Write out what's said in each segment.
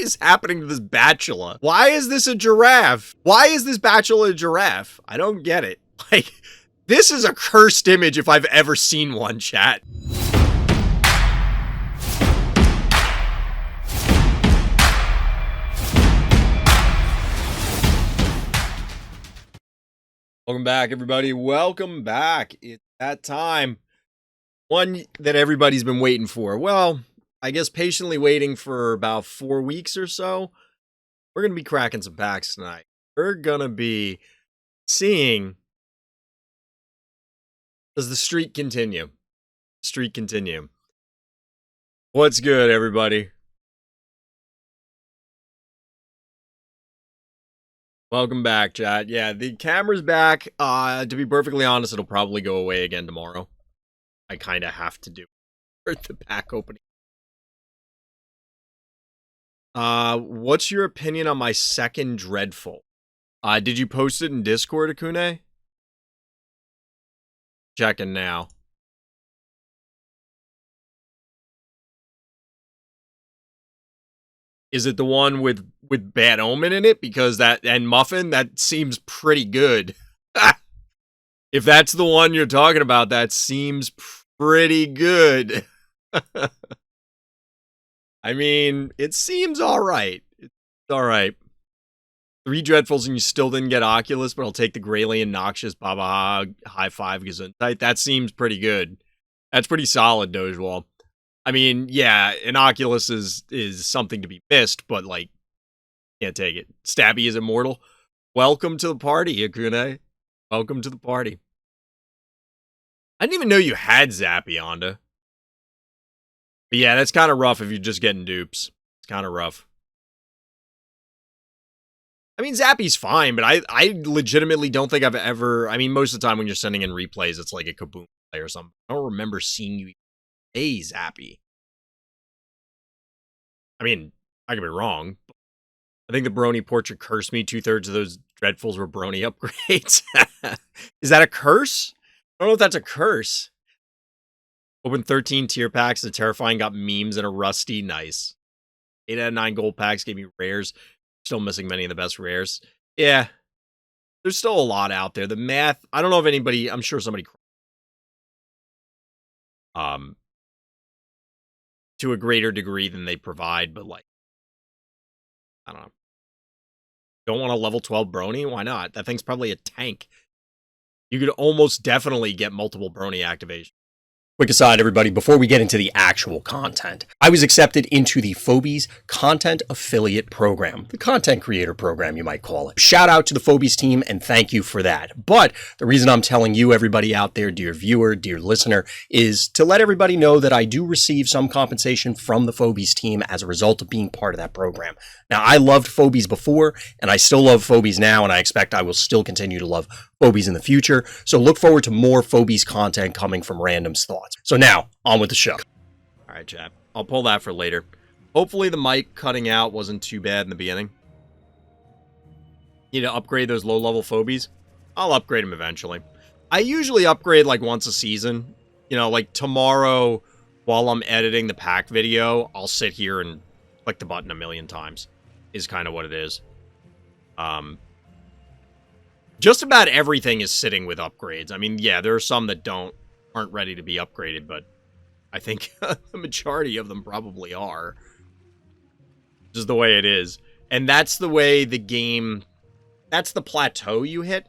is happening to this batula? Why is this a giraffe? Why is this batula a giraffe? I don't get it. Like, this is a cursed image if I've ever seen one, chat. Welcome back, everybody. Welcome back. It's that time. One that everybody's been waiting for. Well, I guess patiently waiting for about 4 weeks or so. We're going to be cracking some packs tonight. We're going to be seeing, does the streak continue? Streak continue. What's good, everybody? Welcome back, chat. Yeah, the camera's back. To be perfectly honest, it'll probably go away again tomorrow. I kind of have to do for the pack opening. What's your opinion on my second Dreadful? Did you post it in Discord, Akune? Checking now. Is it the one with Bad Omen in it? Because that, and Muffin, that seems pretty good. If that's the one you're talking about, that seems pretty good. I mean, it seems alright. It's alright. 3 Dreadfuls and you still didn't get Oculus, but I'll take the Grayley and Noxious Baba High Five Gesundheit. That seems pretty good. That's pretty solid, dogewhal. I mean, yeah, an Oculus is something to be missed, but, like, can't take it. Stabby is immortal. Welcome to the party, Akune. Welcome to the party. I didn't even know you had Zappy, Onda. But yeah, that's kind of rough if you're just getting dupes. It's kind of rough. I mean, Zappy's fine, but I legitimately don't think I've ever... I mean, most of the time when you're sending in replays, it's like a Kaboom play or something. I don't remember seeing you play Zappy. I mean, I could be wrong. I think the Brony portrait cursed me. 2/3 of those Dreadfuls were Brony upgrades. Is that a curse? I don't know if that's a curse. Open 13 tier packs. The Terrifying got memes and a Rusty. Nice. 8 out of 9 gold packs gave me rares. Still missing many of the best rares. Yeah. There's still a lot out there. The math, I don't know if anybody, I'm sure somebody to a greater degree than they provide, but like, I don't know. Don't want a level 12 Brony? Why not? That thing's probably a tank. You could almost definitely get multiple Brony activation. Quick aside, everybody, before we get into the actual content, I was accepted into the Phobies Content Affiliate Program, the content creator program, you might call it. Shout out to the Phobies team, and thank you for that. But the reason I'm telling you, everybody out there, dear viewer, dear listener, is to let everybody know that I do receive some compensation from the Phobies team as a result of being part of that program. Now, I loved Phobies before, and I still love Phobies now, and I expect I will still continue to love Phobies in the future. So look forward to more Phobies content coming from Random's Thoughts. So now, on with the show. All right, chat. I'll pull that for later. Hopefully the mic cutting out wasn't too bad in the beginning. Need to upgrade those low-level Phobies? I'll upgrade them eventually. I usually upgrade like once a season. You know, like tomorrow, while I'm editing the pack video, I'll sit here and click the button a million times. Is kind of what it is. Just about everything is sitting with upgrades. I mean, yeah, there are some that aren't ready to be upgraded, but I think the majority of them probably are. Just the way it is. And that's the way the game... That's the plateau you hit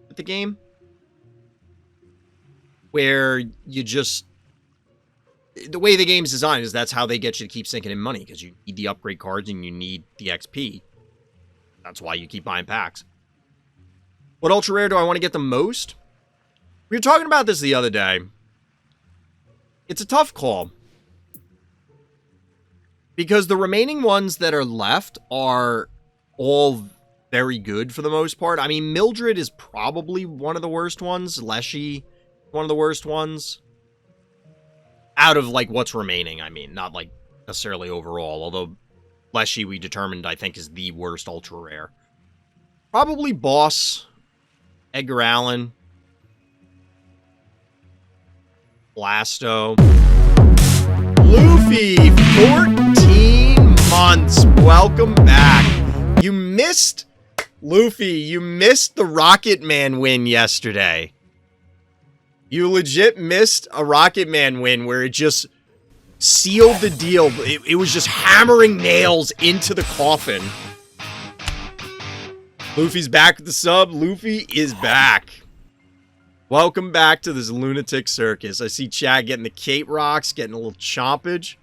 with the game. Where you just... The way the game's designed is that's how they get you to keep sinking in money, because you need the upgrade cards and you need the XP. That's why you keep buying packs. What ultra rare do I want to get the most? We were talking about this the other day. It's a tough call. Because the remaining ones that are left are all very good for the most part. I mean, Mildred is probably one of the worst ones. Leshy, one of the worst ones. Out of, like, what's remaining, I mean. Not, like, necessarily overall. Although, Leshy, we determined, I think, is the worst ultra rare. Probably Boss, Edgar Allan, Blasto, Luffy, 14 months, welcome back. You missed, Luffy, you missed the Rocket Man win yesterday. You legit missed a Rocket Man win where it just sealed the deal. It was just hammering nails into the coffin. Luffy's back with the sub. Luffy is back. Welcome back to this lunatic circus. I see Chad getting the Kate Rocks, getting a little chompage.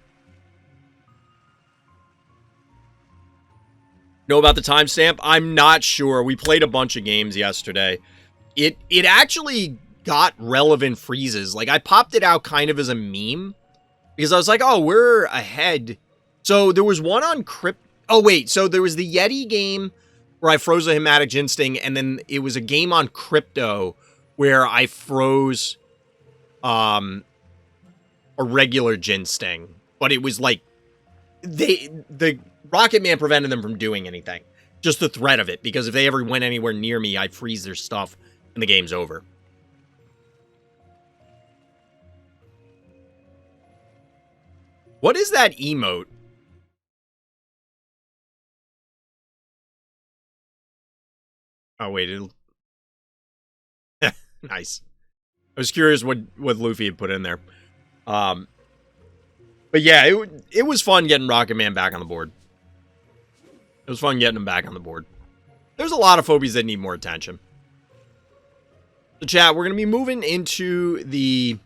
Know about the timestamp? I'm not sure. We played a bunch of games yesterday. It actually got relevant freezes. Like, I popped it out kind of as a meme. Because I was like, oh, we're ahead. So, there was one on Crypt... Oh, wait. So, there was the Yeti game where I froze a Hematic Ginsting. And then it was a game on Crypto where I froze a regular Ginsting. But it was like... The Rocket Man prevented them from doing anything. Just the threat of it. Because if they ever went anywhere near me, I'd freeze their stuff and the game's over. What is that emote? Oh, wait. Nice. I was curious what Luffy had put in there. But yeah, it was fun getting Rocket Man back on the board. It was fun getting him back on the board. There's a lot of phobies that need more attention. So chat, we're going to be moving into the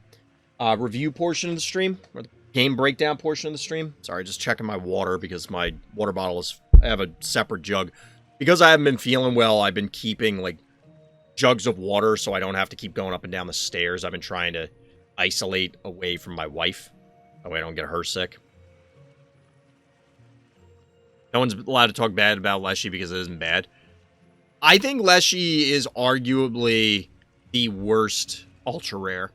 review portion of the stream. Or the game breakdown portion of the stream. Sorry, just checking my water because my water bottle is... I have a separate jug. Because I haven't been feeling well, I've been keeping, like, jugs of water so I don't have to keep going up and down the stairs. I've been trying to isolate away from my wife. That way I don't get her sick. No one's allowed to talk bad about Leshy because it isn't bad. I think Leshy is arguably the worst ultra rare.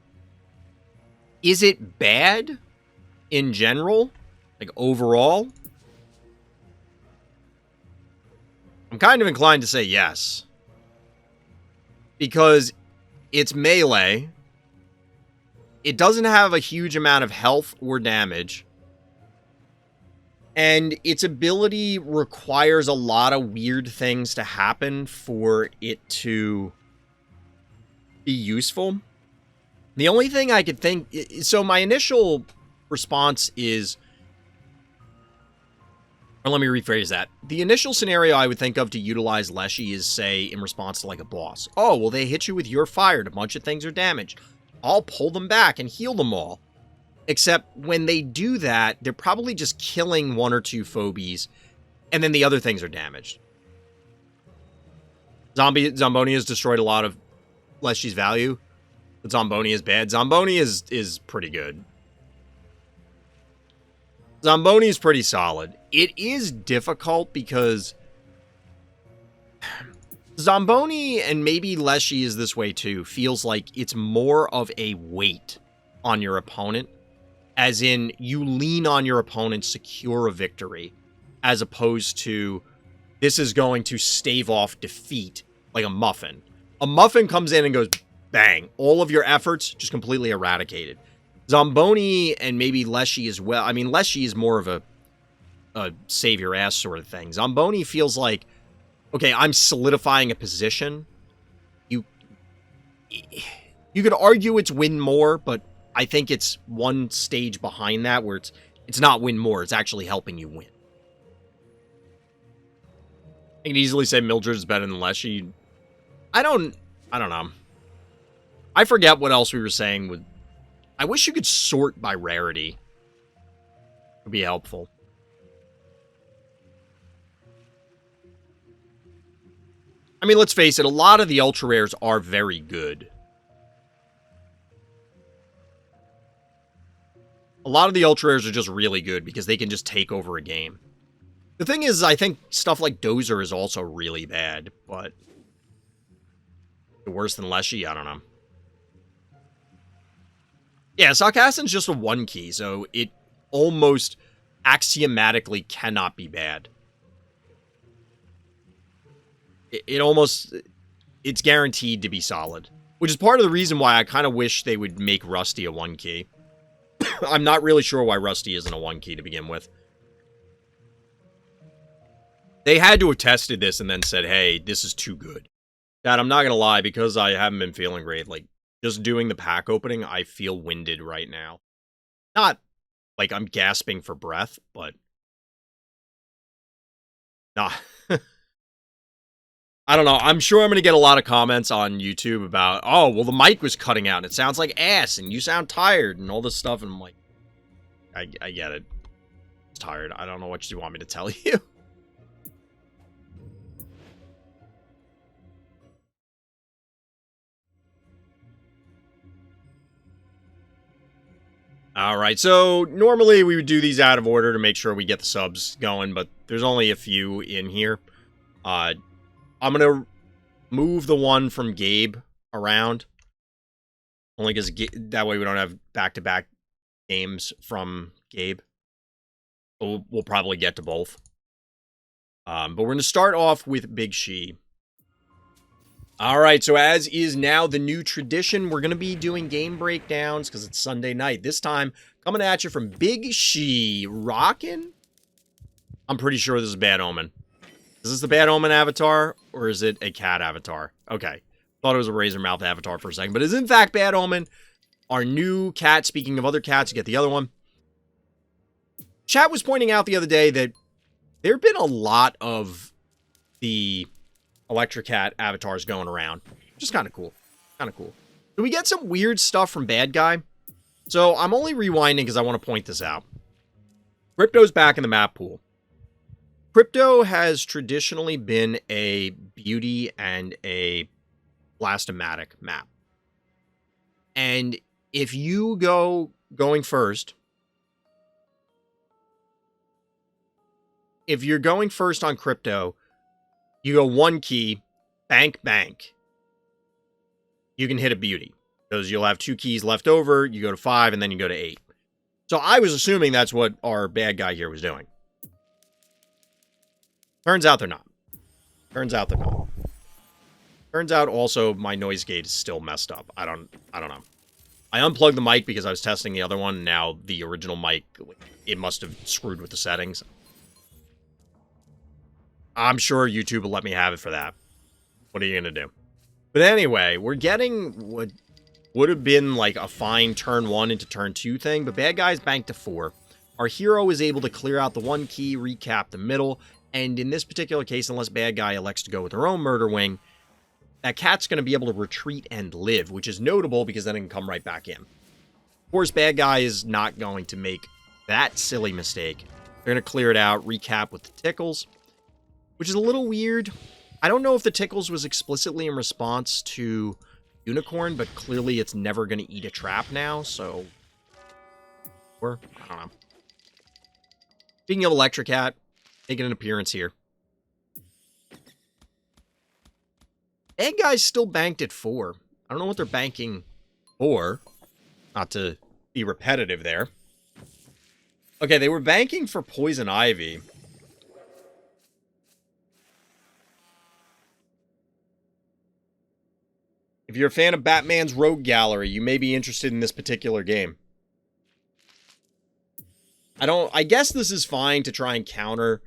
Is it bad in general? Like overall? I'm kind of inclined to say yes. Because it's melee. It doesn't have a huge amount of health or damage. And its ability requires a lot of weird things to happen for it to be useful. The only thing I could think... So my initial response is... Or let me rephrase that. The initial scenario I would think of to utilize Leshy is, say, in response to like a boss. Oh, well, they hit you with your fire. A bunch of things are damaged. I'll pull them back and heal them all. Except when they do that, they're probably just killing one or two phobies, and then the other things are damaged. Zamboni has destroyed a lot of Leshy's value, but Zamboni is bad. Zamboni is pretty good. Zamboni is pretty solid. It is difficult because Zamboni, and maybe Leshy is this way too, feels like it's more of a weight on your opponent. As in, you lean on your opponent, secure a victory, as opposed to, this is going to stave off defeat, like a muffin. A muffin comes in and goes, bang. All of your efforts just completely eradicated. Zamboni and maybe Leshy as well. I mean, Leshy is more of a save your ass sort of thing. Zamboni feels like, okay, I'm solidifying a position. You could argue it's win more, but I think it's one stage behind that where it's not win more, it's actually helping you win. I can easily say Mildred is better than Leshy. I don't know. I forget what else we were saying. I wish you could sort by rarity. It would be helpful. I mean, let's face it, a lot of the ultra rares are very good. A lot of the ultra rares are just really good because they can just take over a game. The thing is, I think stuff like Dozer is also really bad, but worse than Leshy, I don't know. Yeah, Sarkassin's just a 1 key, so it almost axiomatically cannot be bad. It's guaranteed to be solid. Which is part of the reason why I kind of wish they would make Rusty a 1 key. I'm not really sure why Rusty isn't a 1 key to begin with. They had to have tested this and then said, hey, this is too good. Dad, I'm not going to lie, because I haven't been feeling great. Like, just doing the pack opening, I feel winded right now. Not like I'm gasping for breath, but... Nah. I don't know. I'm sure I'm going to get a lot of comments on YouTube about, oh, well, the mic was cutting out, and it sounds like ass, and you sound tired, and all this stuff, and I'm like, I get it. I'm tired. I don't know what you want me to tell you. Alright, so normally we would do these out of order to make sure we get the subs going, but there's only a few in here. I'm gonna move the one from Gabe around. Only because that way we don't have back-to-back games from Gabe. We'll probably get to both. But we're gonna start off with Big She. Alright, so as is now the new tradition, we're going to be doing game breakdowns because it's Sunday night. This time, coming at you from Big She. Rockin'? I'm pretty sure this is Bad Omen. Is this the Bad Omen avatar, or is it a cat avatar? Okay. Thought it was a razor mouth avatar for a second, but it is in fact Bad Omen. Our new cat, speaking of other cats, you get the other one. Chat was pointing out the other day that there have been a lot of the Electric Cat avatars going around. Just kind of cool. Kind of cool. Do we get some weird stuff from Bad Guy? So I'm only rewinding because I want to point this out. Crypto's back in the map pool. Crypto has traditionally been a beauty and a blastomatic map. And if you going first, if you're going first on Crypto, you go one key, bank, bank. You can hit a beauty. Because you'll have 2 keys left over, you go to 5, and then you go to 8. So I was assuming that's what our Bad Guy here was doing. Turns out they're not. Turns out they're not. Turns out also my noise gate is still messed up. I don't know. I unplugged the mic because I was testing the other one, and now the original mic, it must have screwed with the settings. I'm sure YouTube will let me have it for that. What are you going to do? But anyway, we're getting what would have been like a fine turn 1 into turn 2 thing, but Bad Guy's banked to 4. Our hero is able to clear out the 1 key, recap the middle, and in this particular case, unless Bad Guy elects to go with her own murder wing, that cat's going to be able to retreat and live, which is notable because then it can come right back in. Of course, Bad Guy is not going to make that silly mistake. They're going to clear it out, recap with the tickles, which is a little weird. I don't know if the tickles was explicitly in response to Unicorn, but clearly it's never going to eat a trap now, so... Or, I don't know. Speaking of Electric Cat, making an appearance here. Egg Guy's still banked at 4. I don't know what they're banking for. Not to be repetitive there. Okay, they were banking for Poison Ivy. If you're a fan of Batman's Rogue Gallery, you may be interested in this particular game. I guess this is fine to try and counter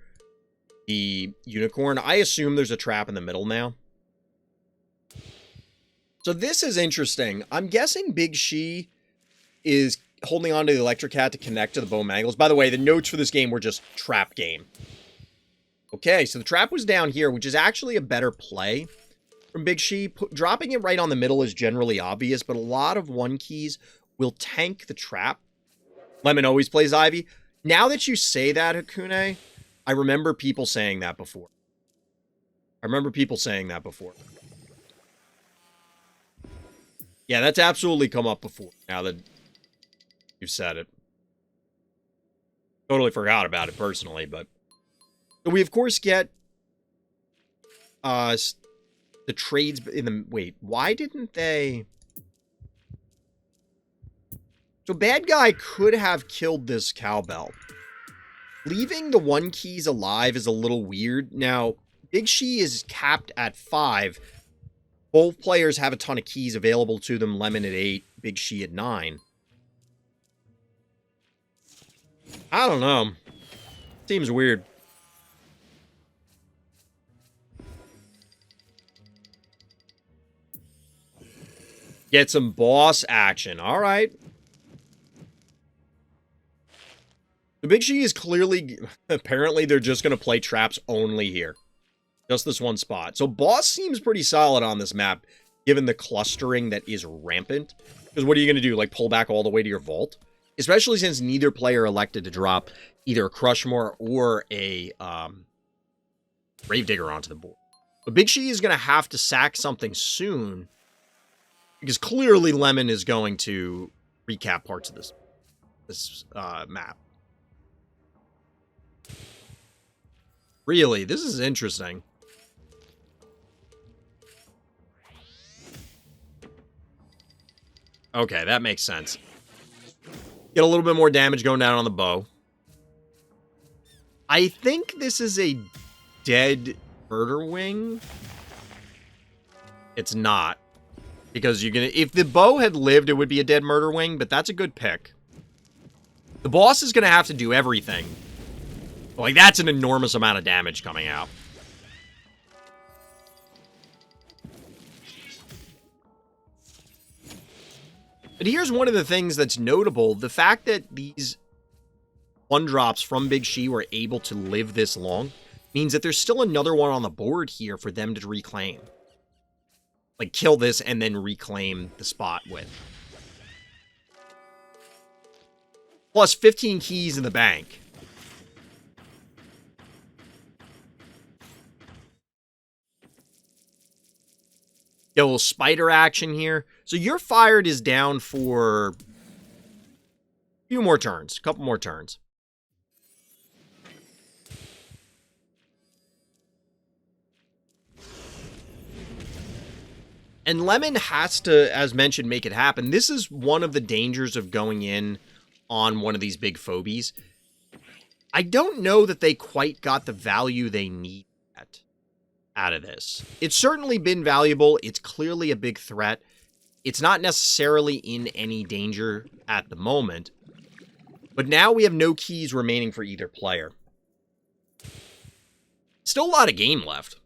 the Unicorn. I assume there's a trap in the middle now. So this is interesting. I'm guessing Big She is holding on to the Electric Cat to connect to the Bow Mangles. By the way, the notes for this game were just trap game. Okay, so the trap was down here, which is actually a better play from Big She. Dropping it right on the middle is generally obvious, but a lot of 1 keys will tank the trap. Lemon always plays Ivy. Now that you say that, Hakune, I remember people saying that before. Yeah, that's absolutely come up before, now that you've said it. Totally forgot about it personally, but... So we, of course, get... the trades in the... Wait, why didn't they... So Bad Guy could have killed this cowbell. Leaving the 1 keys alive is a little weird. Now, Big She is capped at 5. Both players have a ton of keys available to them. Lemon at 8, Big She at 9. I don't know. Seems weird. Get some boss action. All right. The Big She is clearly... Apparently, they're just going to play traps only here. Just this one spot. So boss seems pretty solid on this map, given the clustering that is rampant. Because what are you going to do? Like, pull back all the way to your vault? Especially since neither player elected to drop either a Crushmore or a Gravedigger onto the board. But Big She is going to have to sack something soon. Because clearly Lemon is going to recap parts of this map. Really, this is interesting. Okay, that makes sense. Get a little bit more damage going down on the bow. I think this is a dead murder wing. It's not. Because you're gonna... If the bow had lived, it would be a dead murder wing, but that's a good pick. The boss is gonna have to do everything. Like, that's an enormous amount of damage coming out. But here's one of the things that's notable. The fact that these one-drops from Big She were able to live this long means that there's still another one on the board here for them to reclaim. Like, kill this and then reclaim the spot with. Plus 15 keys in the bank. Get a little spider action here. So your fired is down for a few more turns. A couple more turns. And Lemon has to, as mentioned, make it happen. This is one of the dangers of going in on one of these big phobies. I don't know that they quite got the value they need out of this. It's certainly been valuable. It's clearly a big threat. It's not necessarily in any danger at the moment. But now we have no keys remaining for either player. Still a lot of game left.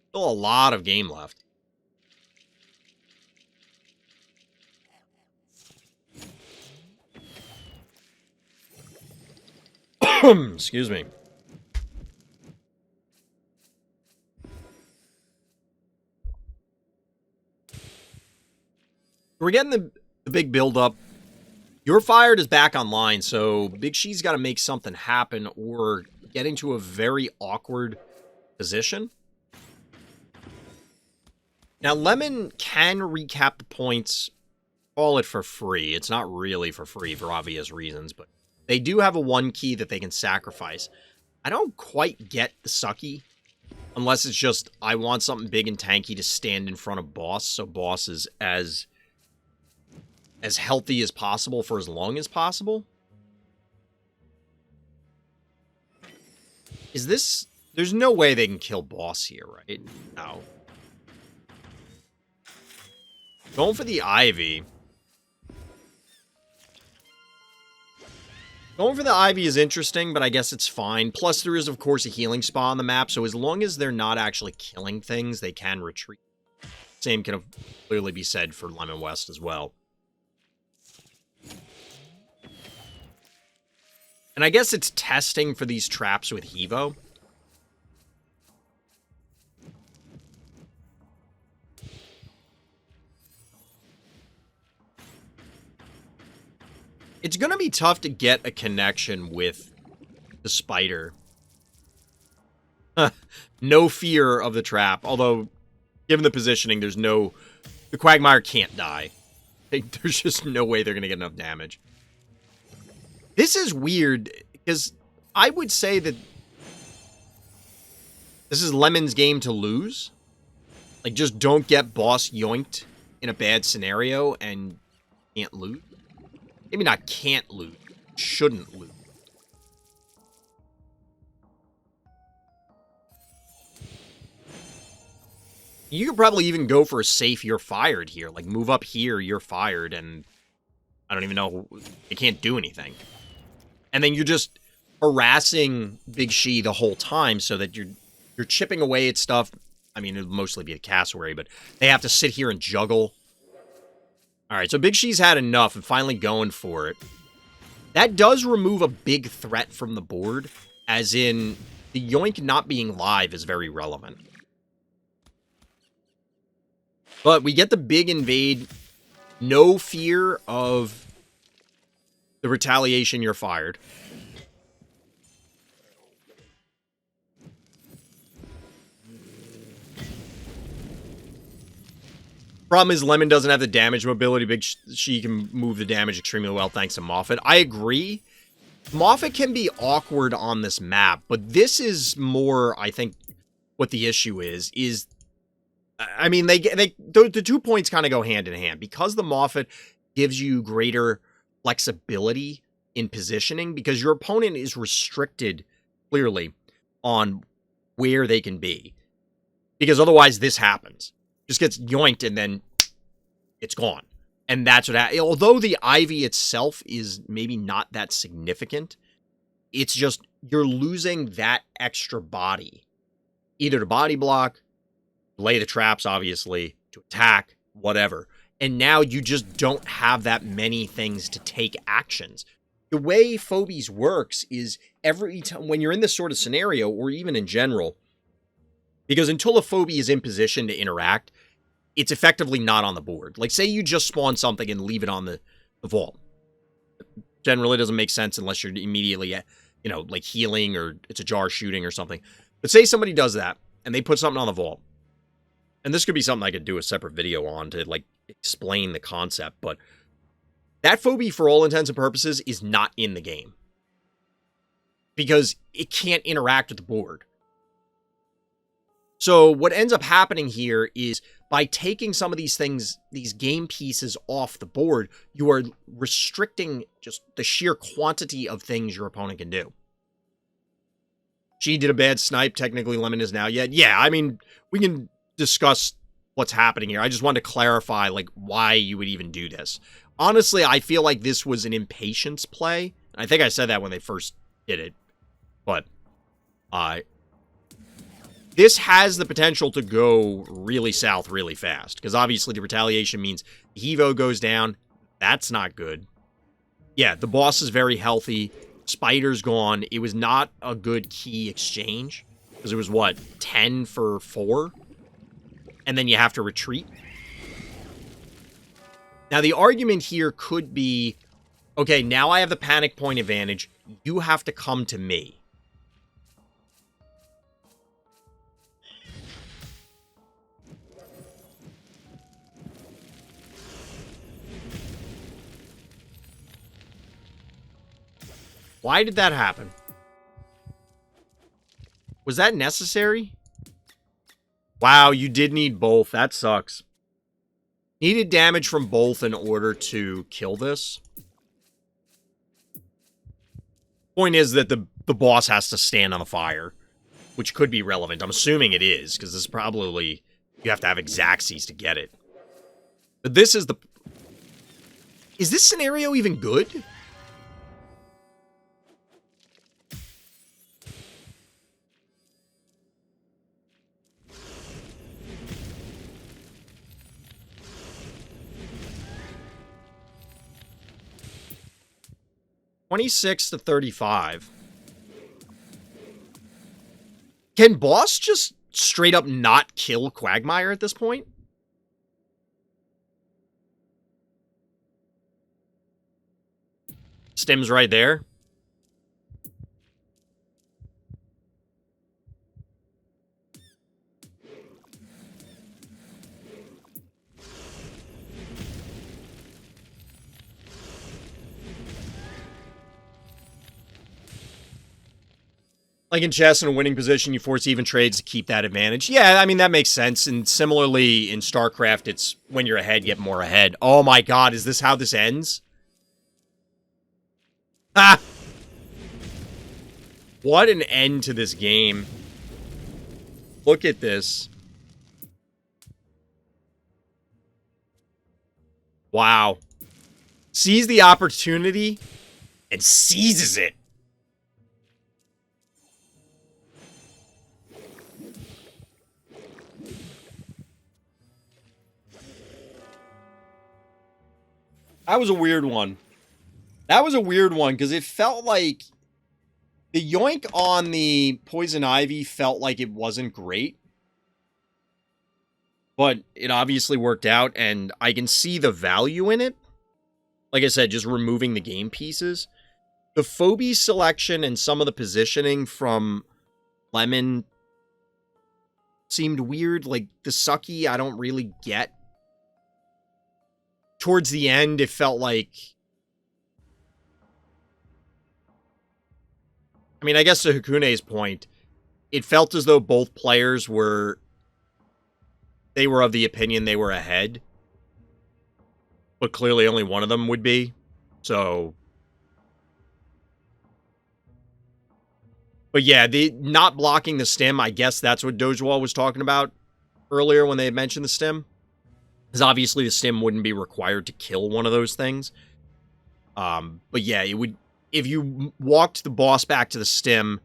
Still a lot of game left. Excuse me. We're getting the big build-up. Your fired is back online, so Big She's got to make something happen or get into a very awkward position. Now, Lemon can recap the points, call it for free. It's not really for free for obvious reasons, but they do have a 1 key that they can sacrifice. I don't quite get the sucky, unless it's just, I want something big and tanky to stand in front of boss, so boss is as healthy as possible for as long as possible. Is this... There's no way they can kill boss here, right? No. Going for the Ivy. Going for the Ivy is interesting, but I guess it's fine. Plus, there is, of course, a healing spa on the map, so as long as they're not actually killing things, they can retreat. Same can clearly be said for Lemon West as well. And I guess it's testing for these traps with Hevo. It's going to be tough to get a connection with the spider. No fear of the trap. Although, given the positioning, there's no... The Quagmire can't die. There's just no way they're going to get enough damage. This is weird, because I would say that this is Lemon's game to lose. Like, just don't get boss yoinked in a bad scenario and can't lose. Maybe not can't lose, shouldn't lose. You could probably even go for a safe you're fired here. Like, move up here, you're fired, and I don't even know, it can't do anything. And then you're just harassing Big She the whole time so that you're chipping away at stuff. I mean, it'll mostly be a cassowary, but they have to sit here and juggle. All right, so Big She's had enough and finally going for it. That does remove a big threat from the board, as in the Yoink not being live is very relevant. But we get the big invade, no fear of the retaliation, you're fired. Problem is, Lemon doesn't have the damage mobility. Big She can move the damage extremely well thanks to Moffat. I agree. Moffat can be awkward on this map, but this is more, I think, what the issue is I mean, the 2 points kind of go hand in hand. Because the Moffat gives you greater flexibility in positioning, because your opponent is restricted, clearly, on where they can be. Because otherwise, this happens. Just gets yoinked, and then it's gone. And that's what happens. Although the Ivy itself is maybe not that significant, it's just you're losing that extra body. Either to body block, lay the traps, obviously, to attack, whatever. And now you just don't have that many things to take actions. The way Phobies works is every time when you're in this sort of scenario, or even in general, because until a Phobie is in position to interact, it's effectively not on the board. Like, say you just spawn something and leave it on the vault. Generally doesn't make sense unless you're immediately, you know, like healing or it's a jar shooting or something. But say somebody does that and they put something on the vault. And this could be something I could do a separate video on to, like, explain the concept. But that Phobie, for all intents and purposes, is not in the game. Because it can't interact with the board. So what ends up happening here is by taking some of these things, these game pieces off the board, you are restricting just the sheer quantity of things your opponent can do. She did a bad snipe. Technically, Lemon is now yet. Yeah, I mean, we can discuss what's happening here. I just wanted to clarify, like, why you would even do this. Honestly, I feel like this was an impatience play. I think I said that when they first did it. But, this has the potential to go really south really fast. Because obviously the retaliation means the Evo goes down. That's not good. Yeah, the boss is very healthy. Spider's gone. It was not a good key exchange. Because it was, what, 10 for 4? And then you have to retreat. Now, the argument here could be, okay, now I have the panic point advantage. You have to come to me. Why did that happen? Was that necessary? Wow, you did need both. That sucks. Needed damage from both in order to kill this. Point is that the boss has to stand on the fire, which could be relevant. I'm assuming it is, because this is probably... You have to have Exacxies to get it. But this is the... Is this scenario even good? $26 to $35. Can boss just straight up not kill Quagmire at this point? Stim's right there. Like in chess, in a winning position, you force even trades to keep that advantage. Yeah, I mean, that makes sense. And similarly, in StarCraft, it's when you're ahead, you get more ahead. Oh my god, is this how this ends? Ah! What an end to this game. Look at this. Wow. Sees the opportunity and seizes it. That was a weird one. That was a weird one, because it felt like the yoink on the poison ivy felt like it wasn't great. But it obviously worked out, and I can see the value in it. Like I said, just removing the game pieces. The Phobies selection and some of the positioning from Lemon seemed weird. Like, the Sucky, I don't really get. Towards the end, it felt like... I mean, I guess to Hakune's point, it felt as though both players were... They were of the opinion they were ahead. But clearly only one of them would be. So... But yeah, the not blocking the stim, I guess that's what dogewhal was talking about earlier when they had mentioned the stim. Because obviously the stim wouldn't be required to kill one of those things. But yeah, it would... If you walked the boss back to the stim,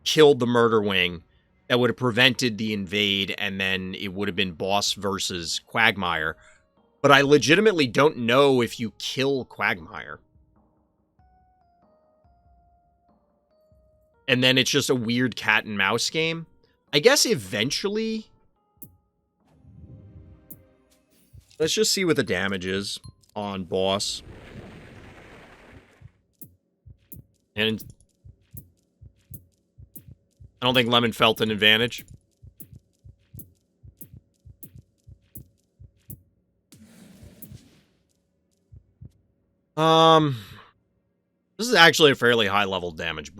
killed the murder wing, that would have prevented the invade, and then it would have been boss versus Quagmire. But I legitimately don't know if you kill Quagmire. And then it's just a weird cat and mouse game. I guess eventually... Let's just see what the damage is on boss. And I don't think Lemon felt an advantage. This is actually a fairly high level damage,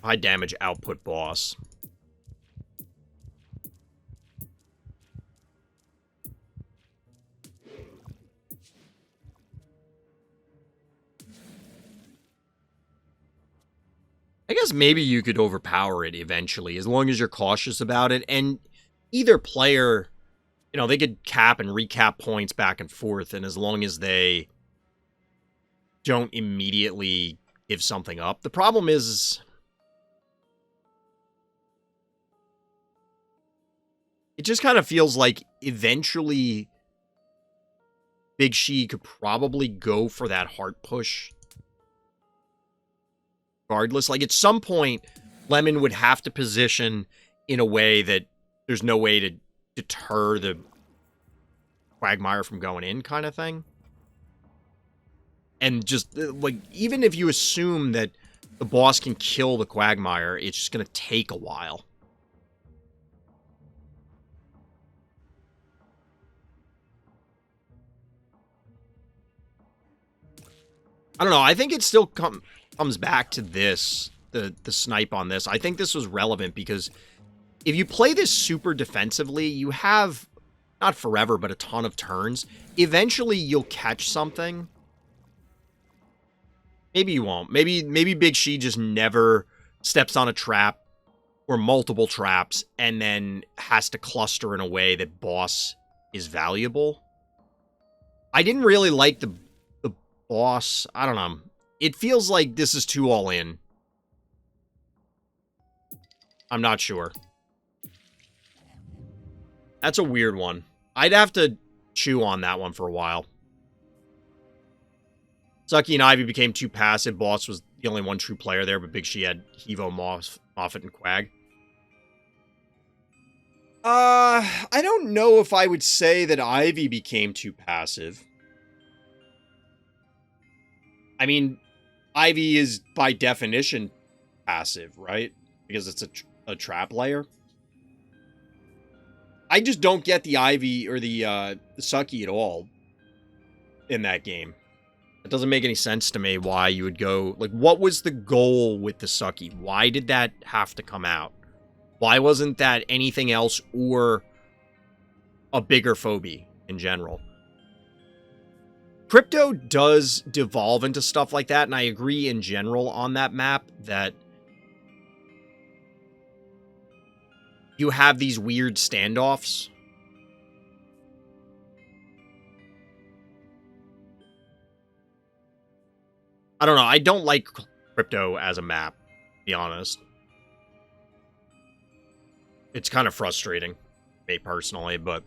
high damage output boss. I guess maybe you could overpower it eventually, as long as you're cautious about it. And either player, you know, they could cap and recap points back and forth, and as long as they don't immediately give something up. The problem is... It just kind of feels like eventually Big She could probably go for that heart push regardless. Like, at some point, Lemon would have to position in a way that there's no way to deter the Quagmire from going in, kind of thing. And just, like, even if you assume that the boss can kill the Quagmire, it's just going to take a while. I don't know. I think it still comes back to this, the snipe on this. I think this was relevant because if you play this super defensively, you have, not forever, but a ton of turns. Eventually, you'll catch something. Maybe you won't. Maybe Big She just never steps on a trap or multiple traps and then has to cluster in a way that boss is valuable. I didn't really like the boss. I don't know. It feels like this is too all in. I'm not sure. That's a weird one. I'd have to chew on that one for a while. Sucky and Ivy became too passive. Boss was the only one true player there, but Big She had Hevo, Moffat, and Quag. I don't know if I would say that Ivy became too passive. I mean, Ivy is by definition passive, right? Because it's a trap layer. I just don't get the Ivy or the Sucky at all in that game. It doesn't make any sense to me why you would go... Like, what was the goal with the Sucky? Why did that have to come out? Why wasn't that anything else or a bigger phobie in general? Crypto does devolve into stuff like that, and I agree in general on that map that you have these weird standoffs. I don't know. I don't like Crypto as a map, to be honest. It's kind of frustrating, me personally, but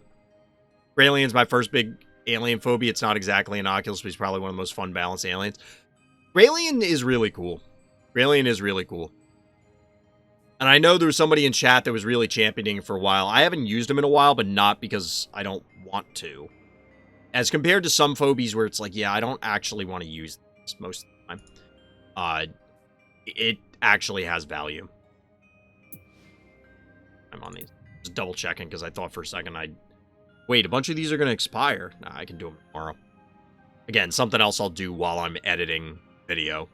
Graylian's my first big alien phobia. It's not exactly an Oculus, but he's probably one of the most fun balanced aliens. Graylien is really cool. Graylien is really cool. And I know there was somebody in chat that was really championing for a while. I haven't used him in a while, but not because I don't want to. As compared to some phobies where it's like, yeah, I don't actually want to use this most of the time. It actually has value. I'm on these. Just double checking because I thought for a second I'd... Wait, a bunch of these are going to expire. Nah, I can do them tomorrow. Again, something else I'll do while I'm editing video.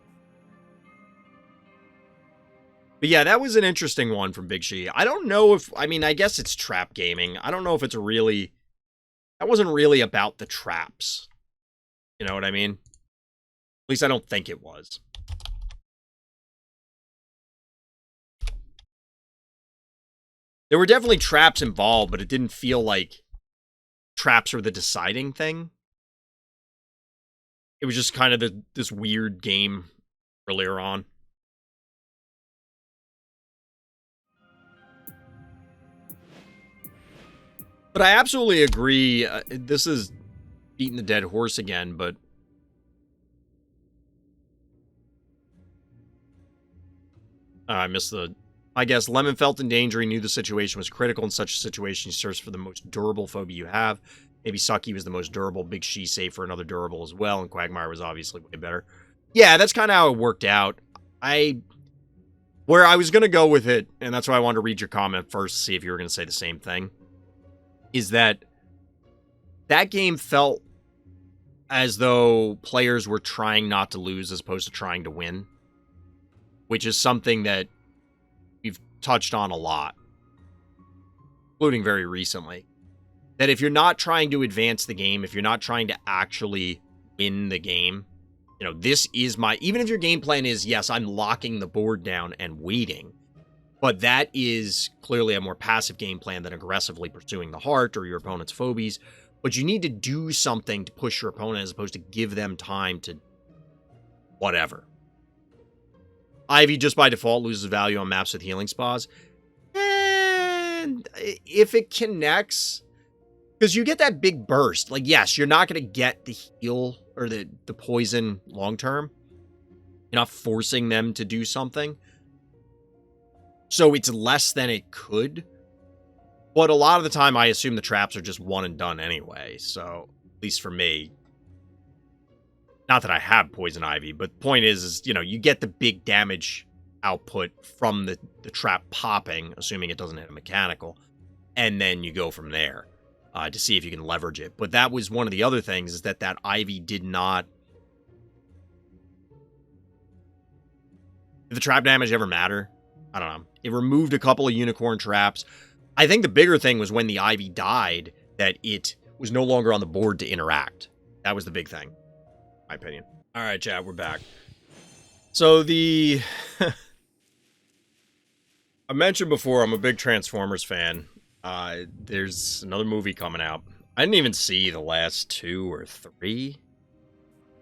But yeah, that was an interesting one from Big She. I don't know if... I mean, I guess it's trap gaming. I don't know if it's really... That wasn't really about the traps. You know what I mean? At least I don't think it was. There were definitely traps involved, but it didn't feel like traps were the deciding thing. It was just kind of this weird game earlier on. But I absolutely agree. This is beating the dead horse again, but... I missed the... I guess Lemon felt in danger. He knew the situation was critical. In such a situation, he searched for the most durable phobia you have. Maybe Sucky was the most durable. Big She saved for another durable as well, and Quagmire was obviously way better. Yeah, that's kind of how it worked out. Where I was going to go with it, and that's why I wanted to read your comment first to see if you were going to say the same thing, is that game felt as though players were trying not to lose as opposed to trying to win, which is something that we've touched on a lot, including very recently. That if you're not trying to advance the game, if you're not trying to actually win the game, you know, this is my... Even if your game plan is, yes, I'm locking the board down and waiting, but that is clearly a more passive game plan than aggressively pursuing the heart or your opponent's phobies. But you need to do something to push your opponent as opposed to give them time to whatever. Ivy just by default loses value on maps with healing spas. And if it connects, because you get that big burst. Like, yes, you're not going to get the heal or the poison long term. You're not forcing them to do something. So it's less than it could. But a lot of the time, I assume the traps are just one and done anyway. So, at least for me. Not that I have Poison Ivy, but the point is, you know, you get the big damage output from the trap popping, assuming it doesn't hit a mechanical, and then you go from there to see if you can leverage it. But that was one of the other things, is that Ivy did not... Did the trap damage ever matter? I don't know. It removed a couple of unicorn traps. I think the bigger thing was when the Ivy died, that it was no longer on the board to interact. That was the big thing. My opinion. All right, chat, we're back. So I mentioned before, I'm a big Transformers fan. There's another movie coming out. I didn't even see the last 2 or 3.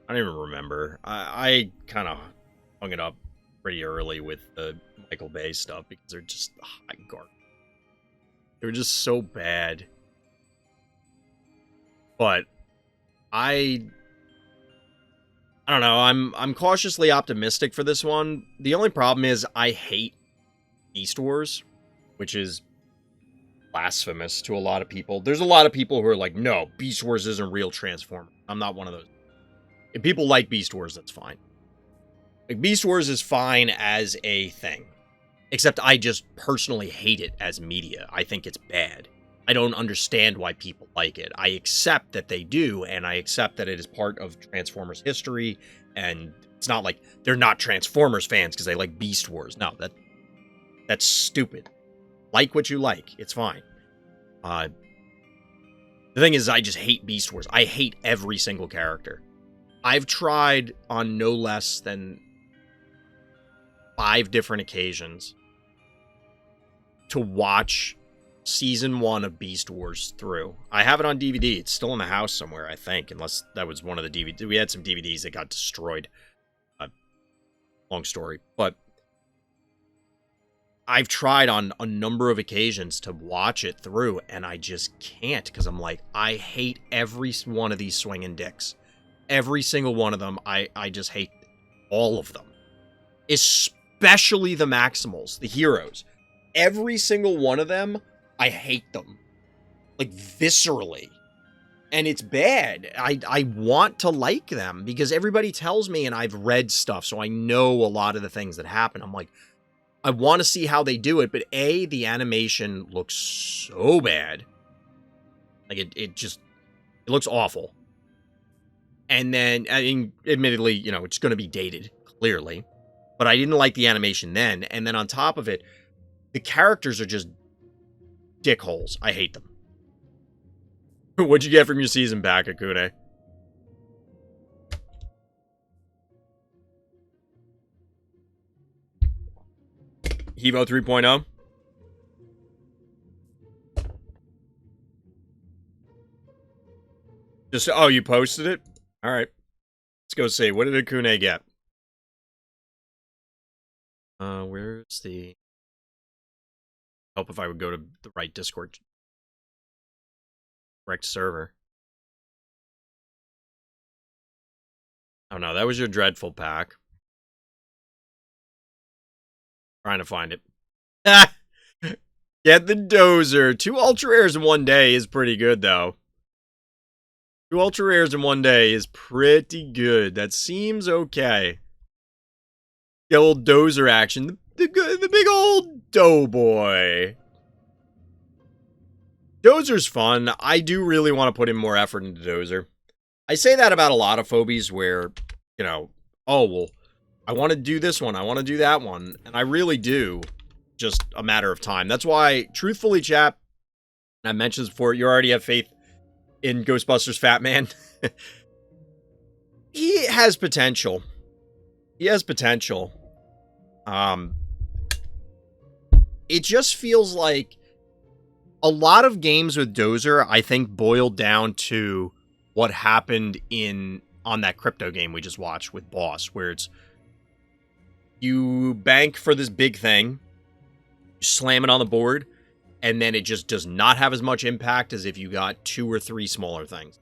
I don't even remember. I kind of hung it up pretty early with the Michael Bay stuff because they're just hot garbage. They were just so bad. But I don't know. I'm cautiously optimistic for this one. The only problem is I hate Beast Wars, which is blasphemous to a lot of people. There's a lot of people who are like, no, Beast Wars isn't real Transformers. I'm not one of those. If people like Beast Wars, that's fine. Like, Beast Wars is fine as a thing. Except I just personally hate it as media. I think it's bad. I don't understand why people like it. I accept that they do, and I accept that it is part of Transformers history, and it's not like they're not Transformers fans because they like Beast Wars. No, that's stupid. Like what you like. It's fine. The thing is, I just hate Beast Wars. I hate every single character. I've tried on no less than 5 different occasions to watch Season 1 of Beast Wars through. I have it on DVD. It's still in the house somewhere, I think, unless that was one of the DVDs. We had some DVDs that got destroyed. Long story. But I've tried on a number of occasions to watch it through, and I just can't, because I'm like, I hate every one of these swinging dicks. Every single one of them, I just hate all of them. Especially the Maximals, the heroes. Every single one of them, I hate them. Like, viscerally. And it's bad. I want to like them, because everybody tells me, and I've read stuff, so I know a lot of the things that happen. I'm like, I want to see how they do it, but A, the animation looks so bad. Like, it looks awful. And then, I mean, admittedly, you know, it's going to be dated, clearly. But I didn't like the animation then. And then on top of it, the characters are just dickholes. I hate them. What'd you get from your season back, Akune? Evo 3.0? Just, oh, you posted it? Alright. Let's go see. What did Akune get? Where's the... Help if I would go to the right Discord. Correct server. Oh no, that was your Dreadful pack. Trying to find it. Get the Dozer. 2 ultra rares in one day is pretty good, though. 2 ultra rares in one day is pretty good. That seems okay. The old Dozer action. The big old Doughboy. Dozer's fun. I do really want to put in more effort into Dozer. I say that about a lot of Phobies where, you know, oh, well, I want to do this one. I want to do that one. And I really do. Just a matter of time. That's why, truthfully, chap, and I mentioned this before, you already have faith in Ghostbusters Fat Man. He has potential. He has potential. It just feels like a lot of games with Dozer, I think, boiled down to what happened on that crypto game we just watched with Boss, where it's you bank for this big thing, you slam it on the board, and then it just does not have as much impact as if you got 2 or 3 smaller things.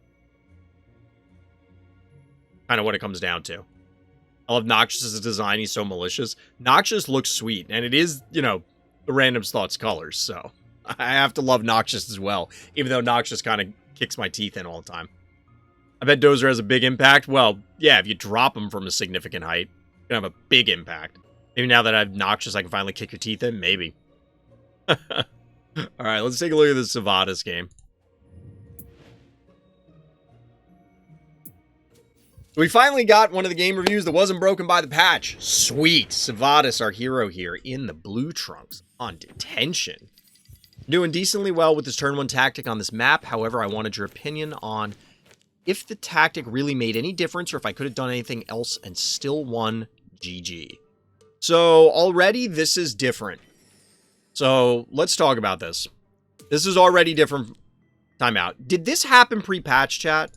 Kind of what it comes down to. I love Noxious's design. He's so malicious. Noxious looks sweet, and it is, you know, the Random Thoughts colors, so I have to love Noxious as well, even though Noxious kind of kicks my teeth in all the time. I bet Dozer has a big impact. Well, yeah, if you drop him from a significant height, you're going to have a big impact. Maybe now that I have Noxious, I can finally kick your teeth in? Maybe. Alright, let's take a look at this Sivadas game. We finally got one of the game reviews that wasn't broken by the patch. Sweet. Sivadas, our hero here, in the blue trunks on detention. Doing decently well with his turn 1 tactic on this map. However, I wanted your opinion on if the tactic really made any difference or if I could have done anything else and still won. GG. So already this is different. So let's talk about this. This is already different. Time out. Did this happen pre-patch, chat?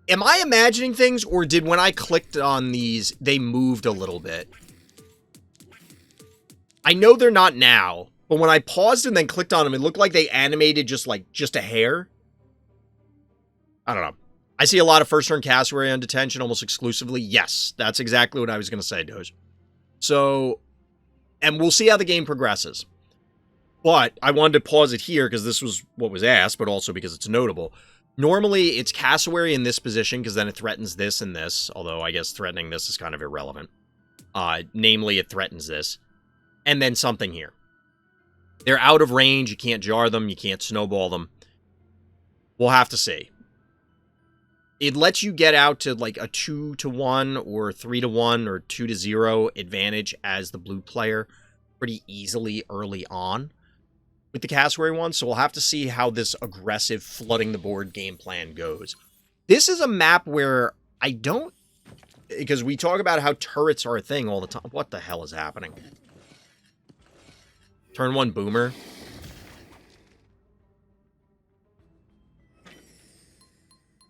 Am I imagining things, or did when I clicked on these, they moved a little bit? I know they're not now, but when I paused and then clicked on them, it looked like they animated just a hair. I don't know. I see a lot of first-turn cassowary on detention almost exclusively. Yes, that's exactly what I was going to say, Doge. So, and we'll see how the game progresses. But I wanted to pause it here because this was what was asked, but also because it's notable. Normally, it's cassowary in this position because then it threatens this and this, although I guess threatening this is kind of irrelevant. Namely, it threatens this. And then something here. They're out of range. You can't jar them. You can't snowball them. We'll have to see. It lets you get out to like a 2-1 or 3-1 or 2-0 advantage as the blue player pretty easily early on with the cassowary one, so we'll have to see how this aggressive flooding the board game plan goes. This is a map where I don't... Because we talk about how turrets are a thing all the time. What the hell is happening? Turn 1 Boomer.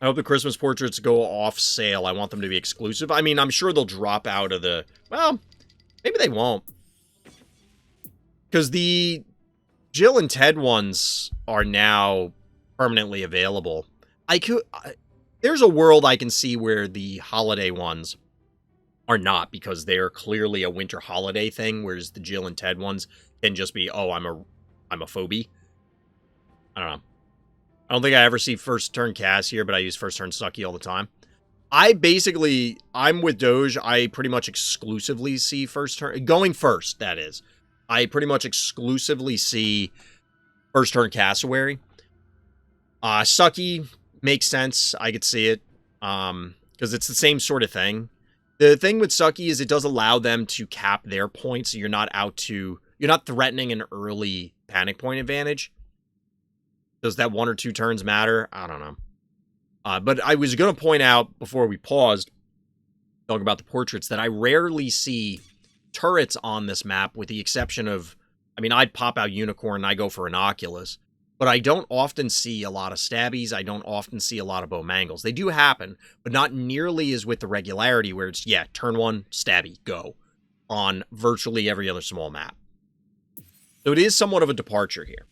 I hope the Christmas portraits go off sale. I want them to be exclusive. I mean, I'm sure they'll drop out of the... Well, maybe they won't. Because the Jill and Ted ones are now permanently available. There's a world I can see where the holiday ones are not, because they're clearly a winter holiday thing, whereas the Jill and Ted ones can just be, oh, I'm a phobie. I don't know. I don't think I ever see first turn Cass here, but I use first turn Sucky all the time. I'm with Doge. I pretty much exclusively see first turn, going first, that is. I pretty much exclusively see first turn Cassowary. Sucky makes sense. I could see it. Because it's the same sort of thing. The thing with Sucky is it does allow them to cap their points, so you're not threatening an early panic point advantage. Does that 1 or 2 turns matter? I don't know. But I was going to point out before we paused, talking about the portraits, that I rarely see turrets on this map, with the exception of, I mean, I'd pop out Unicorn and I go for an Oculus, but I don't often see a lot of Stabbies. I don't often see a lot of Bowmangles. They do happen, but not nearly as with the regularity where it's, yeah, turn 1, Stabby, go, on virtually every other small map. So it is somewhat of a departure here.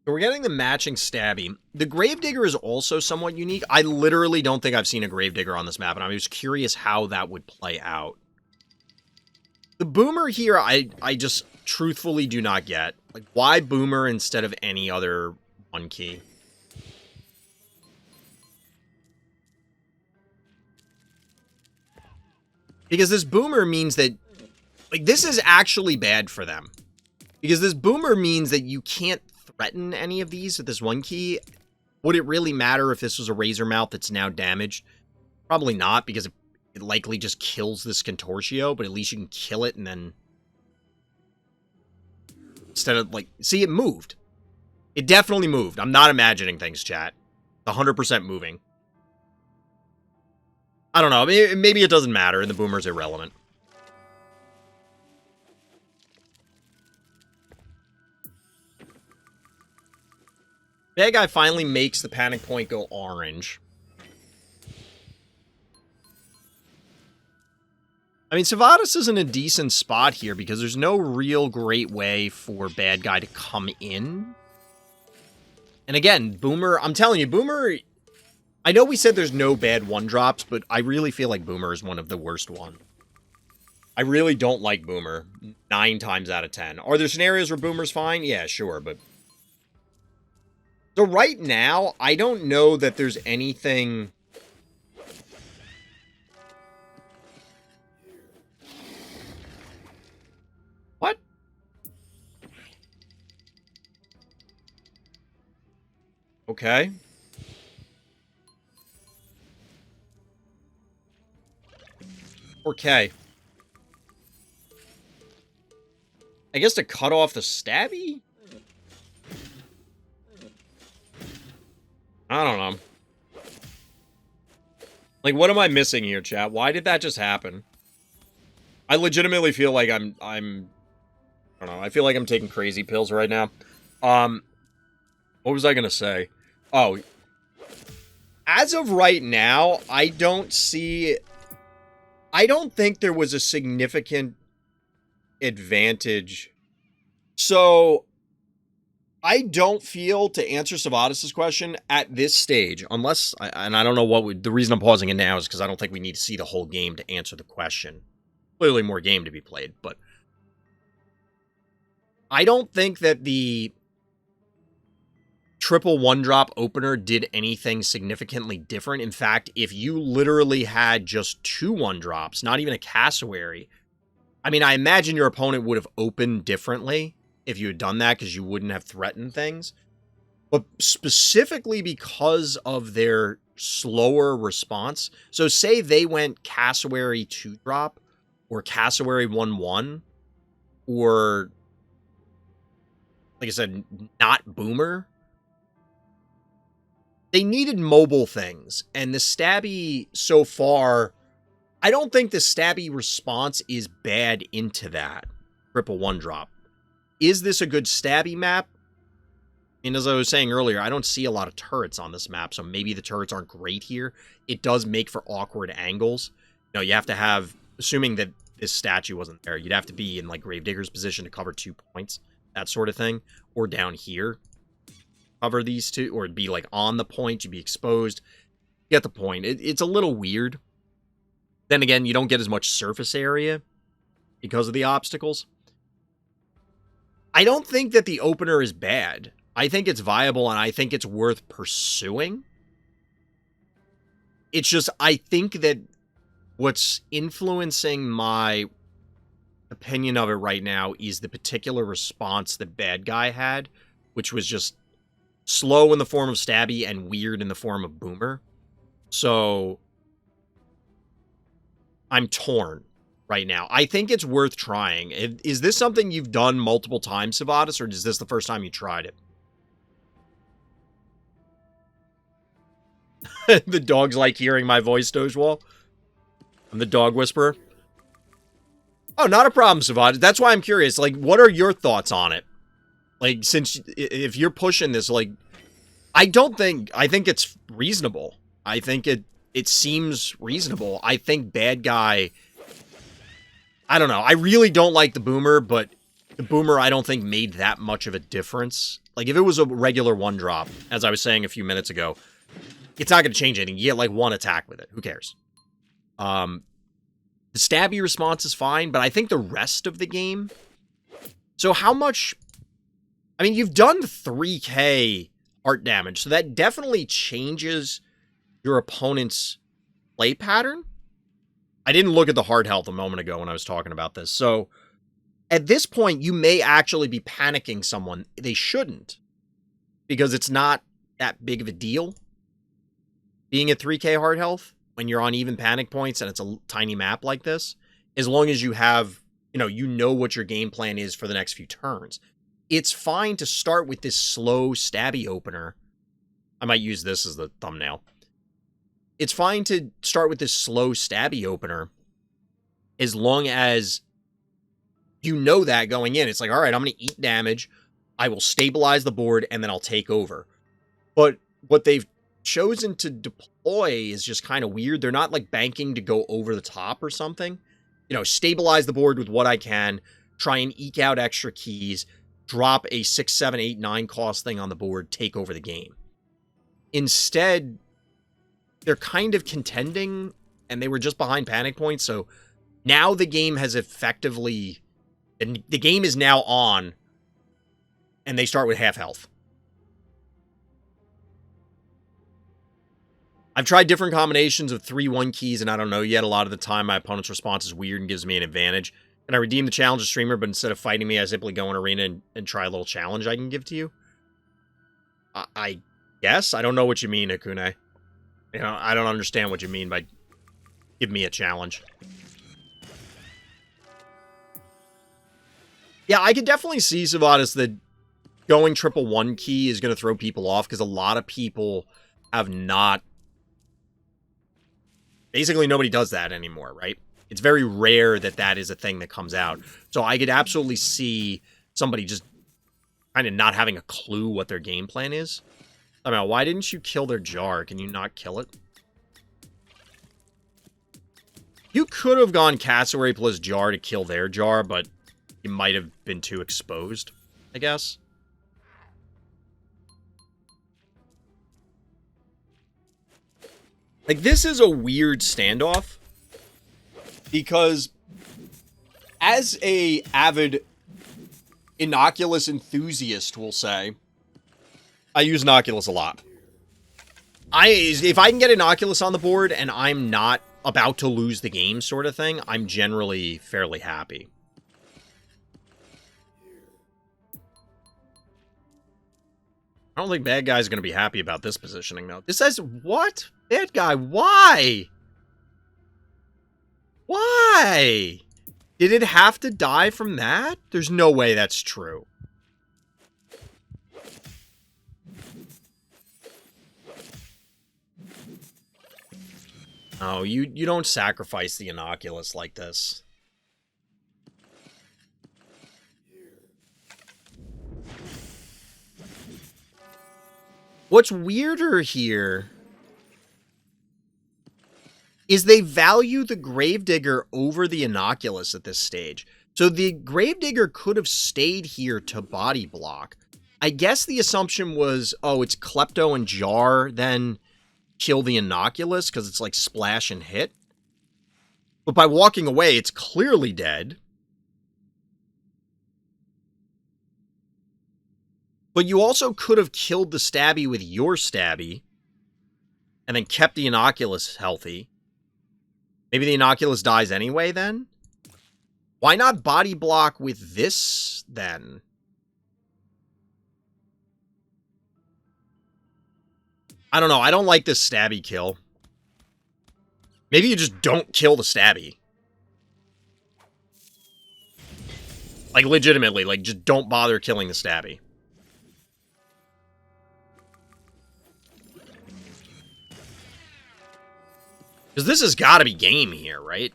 So we're getting the matching Stabby. The Gravedigger is also somewhat unique. I literally don't think I've seen a Gravedigger on this map, and I was curious how that would play out. The Boomer here, I just truthfully do not get. Like, why Boomer instead of any other 1 key? Because this Boomer means that, like, this is actually bad for them. Because this Boomer means that you can't threaten any of these with this 1 key. Would it really matter if this was a Razor Mouth that's now damaged? Probably not, because it likely just kills this Contortio, but at least you can kill it and then... Instead of, like... See, it moved. It definitely moved. I'm not imagining things, chat. 100% moving. I don't know. Maybe it doesn't matter, and the Boomer's irrelevant. Bad guy finally makes the panic point go orange. I mean, Sivadas is in a decent spot here because there's no real great way for bad guy to come in. And again, Boomer, I'm telling you, Boomer... I know we said there's no bad 1-drops, but I really feel like Boomer is one of the worst ones. I really don't like Boomer 9 times out of 10. Are there scenarios where Boomer's fine? Yeah, sure, but... So right now, I don't know that there's anything... What? Okay. Okay. I guess to cut off the Stabby? I don't know. Like, what am I missing here, chat? Why did that just happen? I legitimately feel like I'm I don't know. I feel like I'm taking crazy pills right now. What was I gonna say? Oh. As of right now, I don't think there was a significant advantage. So, I don't feel, to answer Sivadas' question, at this stage, unless, and I don't know the reason I'm pausing it now is because I don't think we need to see the whole game to answer the question. Clearly more game to be played, but I don't think that the triple 1-drop opener did anything significantly different. In fact, if you literally had just 2 1-drops, not even a Cassowary, I mean, I imagine your opponent would have opened differently if you had done that, because you wouldn't have threatened things. But specifically because of their slower response, so say they went Cassowary 2-drop, or Cassowary 1-1, or, like I said, not Boomer, they needed mobile things, and the Stabby so far I don't think the stabby response is bad into that. Triple 1-drop. Is this a good stabby map? And as I was saying earlier, I don't see a lot of turrets on this map, so maybe the turrets aren't great here. It does make for awkward angles. You know, you have to have, assuming that this statue wasn't there, you'd have to be in, like, Gravedigger's position to cover 2 points, that sort of thing. Or down here, cover these two, or it'd be, like, on the point, you'd be exposed. You get the point. It's a little weird. Then again, you don't get as much surface area because of the obstacles. I don't think that the opener is bad. I think it's viable, and I think it's worth pursuing. It's just, I think that what's influencing my opinion of it right now is the particular response the bad guy had, which was just slow in the form of stabby and weird in the form of boomer. So, I'm torn right now. I think it's worth trying. Is this something you've done multiple times, Sivadas, or is this the first time you tried it? The dogs like hearing my voice, dogewhal. I'm the dog whisperer. Oh, not a problem, Sivadas. That's why I'm curious. Like, what are your thoughts on it? Like, since if you're pushing this, like, I think it's reasonable. I think it seems reasonable. I think bad guy, I don't know. I really don't like the boomer, but the boomer I don't think made that much of a difference. Like, if it was a regular 1-drop, as I was saying a few minutes ago, it's not going to change anything. You get, like, 1 attack with it. Who cares? The stabby response is fine, but I think the rest of the game... So how much... I mean, you've done 3k heart damage, so that definitely changes your opponent's play pattern. I didn't look at the heart health a moment ago when I was talking about this. So, at this point, you may actually be panicking someone. They shouldn't, because it's not that big of a deal being at 3k heart health when you're on even panic points and it's a tiny map like this, as long as you have, you know what your game plan is for the next few turns. It's fine to start with this slow stabby opener. I might use this as the thumbnail. It's fine to start with this slow stabby opener as long as you know that going in. It's like, all right, I'm going to eat damage. I will stabilize the board, and then I'll take over. But what they've chosen to deploy is just kind of weird. They're not, like, banking to go over the top or something. Stabilize the board with what I can, try and eke out extra keys, drop a 6, 7, 8, 9 cost thing on the board, take over the game. Instead, they're kind of contending, and they were just behind panic points, so now the game has effectively... And the game is now on, and they start with half health. I've tried different combinations of 3-1 keys, and I don't know yet. A lot of the time, my opponent's response is weird and gives me an advantage. Can I redeem the challenge of streamer, but instead of fighting me, I simply go in arena and try a little challenge I can give to you? I guess? I don't know what you mean, Akune. I don't understand what you mean by give me a challenge. Yeah, I could definitely see, Sivadas, that going 1-1 key is going to throw people off, because a lot of people have not... Basically, nobody does that anymore, right? It's very rare that that is a thing that comes out. So I could absolutely see somebody just kind of not having a clue what their game plan is. I mean, why didn't you kill their jar? Can you not kill it? You could have gone cassowary plus jar to kill their jar, but you might have been too exposed, I guess. Like, this is a weird standoff, because as a avid Inoculus enthusiast will say, I use Inoculus a lot. If I can get Inoculus on the board and I'm not about to lose the game sort of thing, I'm generally fairly happy. I don't think bad guy's going to be happy about this positioning, though. This says, what? Bad guy, why? Why? Did it have to die from that? There's no way that's true. Oh, you don't sacrifice the Inoculus like this. What's weirder here is they value the Gravedigger over the Inoculus at this stage. So the Gravedigger could have stayed here to body block. I guess the assumption was, oh, it's Klepto and Jar, then kill the Inoculus because it's like splash and hit. But by walking away, it's clearly dead. But you also could have killed the Stabby with your Stabby and then kept the Inoculus healthy. Maybe the Inoculus dies anyway, then? Why not body block with this, then? I don't know. I don't like this Stabby kill. Maybe you just don't kill the Stabby. Like, legitimately. Like, just don't bother killing the Stabby. Because this has got to be game here, right?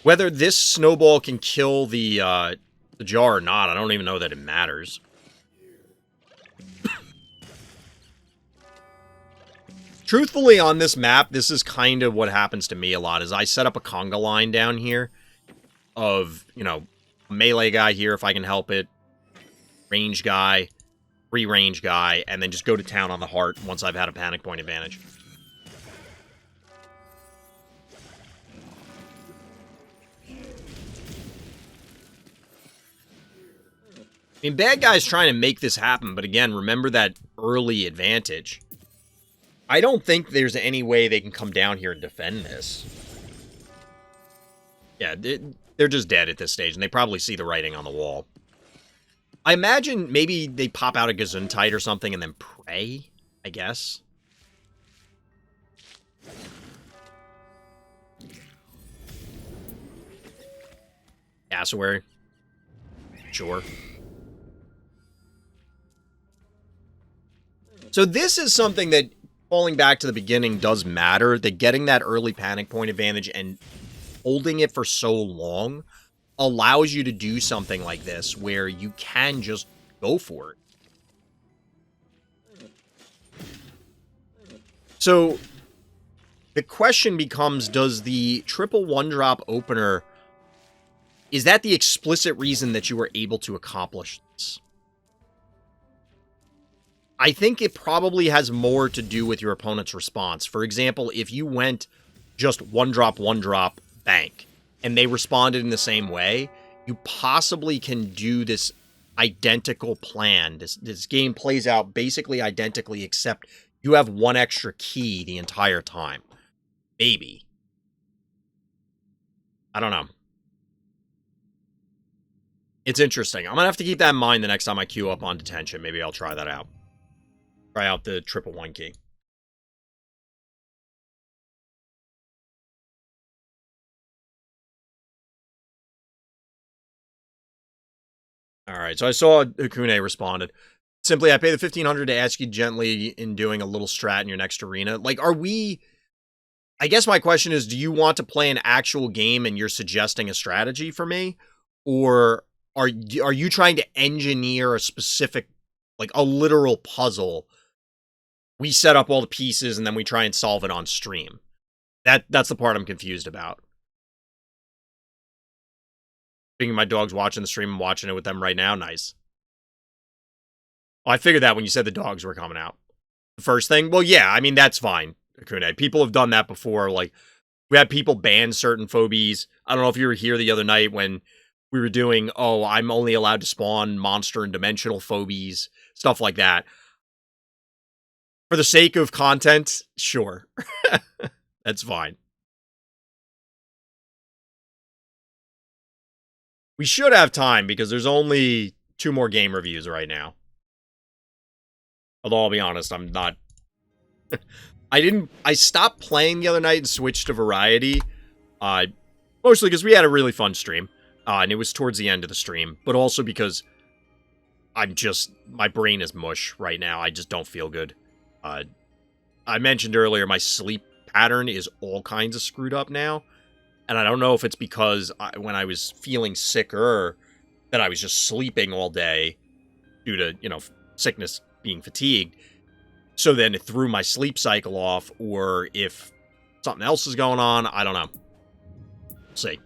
Whether this snowball can kill the Jar or not, I don't even know that it matters. Truthfully, on this map, this is kind of what happens to me a lot, is I set up a conga line down here of, you know, a melee guy here if I can help it, range guy, free range guy, and then just go to town on the heart once I've had a panic point advantage. I mean, bad guys trying to make this happen, but again, remember that early advantage. I don't think there's any way they can come down here and defend this. Yeah, they're just dead at this stage, and they probably see the writing on the wall. I imagine maybe they pop out a Gesundheit or something and then pray, I guess. Cassowary. Sure. So this is something that, falling back to the beginning, does matter. That getting that early panic point advantage and holding it for so long allows you to do something like this where you can just go for it. So the question becomes, does the triple 1-drop opener, is that the explicit reason that you were able to accomplish this? I think it probably has more to do with your opponent's response. For example, if you went just 1-drop, bank, and they responded in the same way, you possibly can do this identical plan. This game plays out basically identically, except you have one extra key the entire time. Maybe. I don't know. It's interesting. I'm going to have to keep that in mind the next time I queue up on detention. Maybe I'll try that out. Try out the triple 1 key. Alright, so I saw Hakune responded. Simply, I pay the 1,500 to ask you gently in doing a little strat in your next arena. Like, are we... I guess my question is, do you want to play an actual game and you're suggesting a strategy for me? Or are you trying to engineer a specific, like, a literal puzzle? We set up all the pieces and then we try and solve it on stream. That's the part I'm confused about. Thinking my dog's watching the stream and watching it with them right now. Nice. Well, I figured that when you said the dogs were coming out. The first thing? Well, yeah, I mean, that's fine, Akune. People have done that before. Like, we had people ban certain phobies. I don't know if you were here the other night when we were doing, oh, I'm only allowed to spawn monster and dimensional phobies, stuff like that. For the sake of content, sure. That's fine. We should have time because there's only 2 more game reviews right now. Although I'll be honest, I'm not... I stopped playing the other night and switched to Variety. Mostly because we had a really fun stream. And it was towards the end of the stream. But also because my brain is mush right now. I just don't feel good. I mentioned earlier my sleep pattern is all kinds of screwed up now. And I don't know if it's because when I was feeling sicker that I was just sleeping all day due to, sickness, being fatigued. So then it threw my sleep cycle off, or if something else is going on, I don't know. We'll see.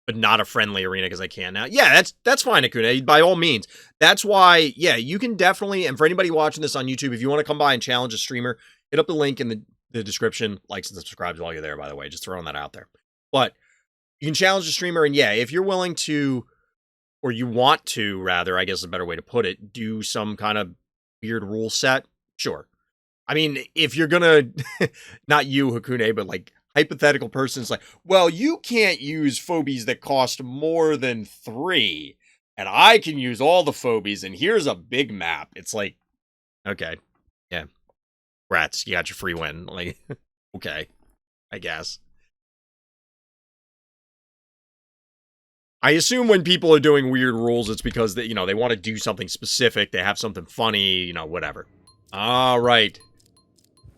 But not a friendly arena because I can now. Yeah, that's fine, Akuna, by all means. That's why, yeah, you can definitely, and for anybody watching this on YouTube, if you want to come by and challenge a streamer, hit up the link in the description. Likes and subscribes while you're there, by the way. Just throwing that out there. But you can challenge a streamer, and yeah, if you're willing to, or you want to, rather, I guess is a better way to put it, do some kind of weird rule set, sure. I mean, if you're gonna, not you, Hakune, but like, hypothetical person's like, well, you can't use phobies that cost more than 3, and I can use all the phobies, and here's a big map. It's like, okay, yeah, rats, you got your free win. Like, okay, I guess. I assume when people are doing weird rules, it's because they, they want to do something specific, they have something funny, whatever. All right.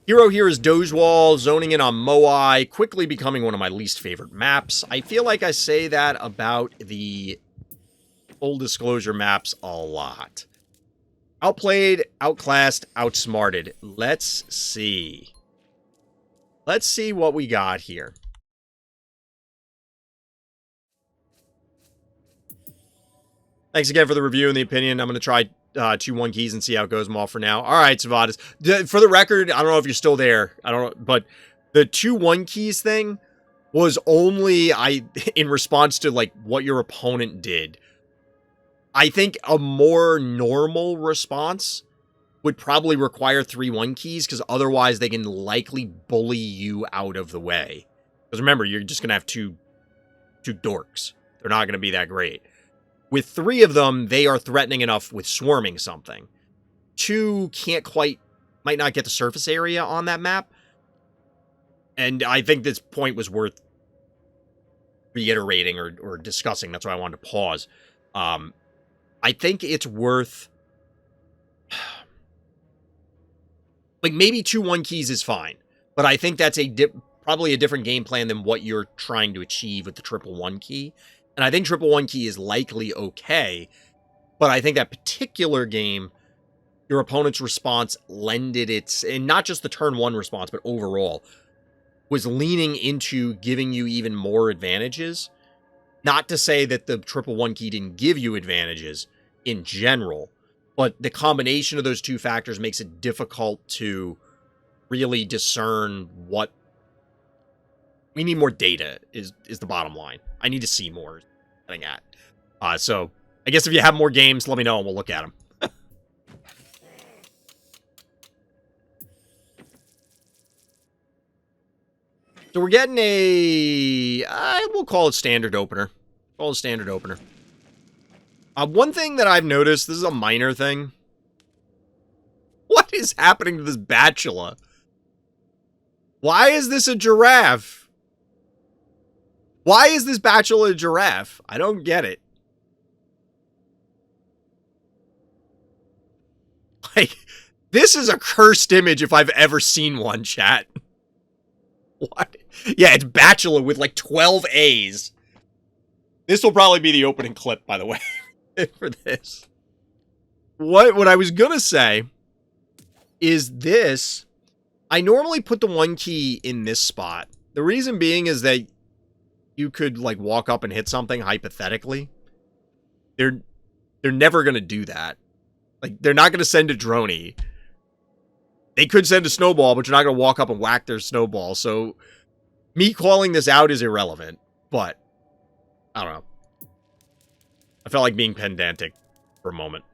Hero here is dogewhal, zoning in on Moai, quickly becoming one of my least favorite maps. I feel like I say that about the full disclosure maps a lot. Outplayed, outclassed, outsmarted. Let's see. Let's see what we got here. Thanks again for the review and the opinion. I'm going to try 2-1 keys and see how it goes them all for now. All right, Sivadas. For the record, I don't know if you're still there. I don't know, but the 2-1 keys thing was only in response to like what your opponent did. I think a more normal response would probably require 3-1 keys because otherwise they can likely bully you out of the way. Because remember, you're just going to have two dorks. They're not going to be that great. With 3 of them, they are threatening enough with swarming something. 2 might not get the surface area on that map. And I think this point was worth reiterating or discussing. That's why I wanted to pause. I think it's worth... like, maybe 2-1 keys is fine. But I think that's probably a different game plan than what you're trying to achieve with the 1-1 key. And I think 1-1 key is likely okay, but I think that particular game, your opponent's response lended its, and not just the turn 1 response, but overall, was leaning into giving you even more advantages. Not to say that the 1-1 key didn't give you advantages in general, but the combination of those 2 factors makes it difficult to really discern what... We need more data, is the bottom line. I need to see more. So, I guess if you have more games, let me know and we'll look at them. So we're getting we'll call it standard opener. One thing that I've noticed, this is a minor thing. What is happening to this batula? Why is this a giraffe? Why is this batula a giraffe? I don't get it. Like, this is a cursed image if I've ever seen one, chat. What? Yeah, it's batula with like 12 A's. This will probably be the opening clip, by the way, for this. What I was gonna say is this. I normally put the 1 key in this spot. The reason being is that you could, like, walk up and hit something, hypothetically. They're never going to do that. Like, they're not going to send a droney. They could send a snowball, but you're not going to walk up and whack their snowball. So, me calling this out is irrelevant. But, I don't know. I felt like being pedantic for a moment.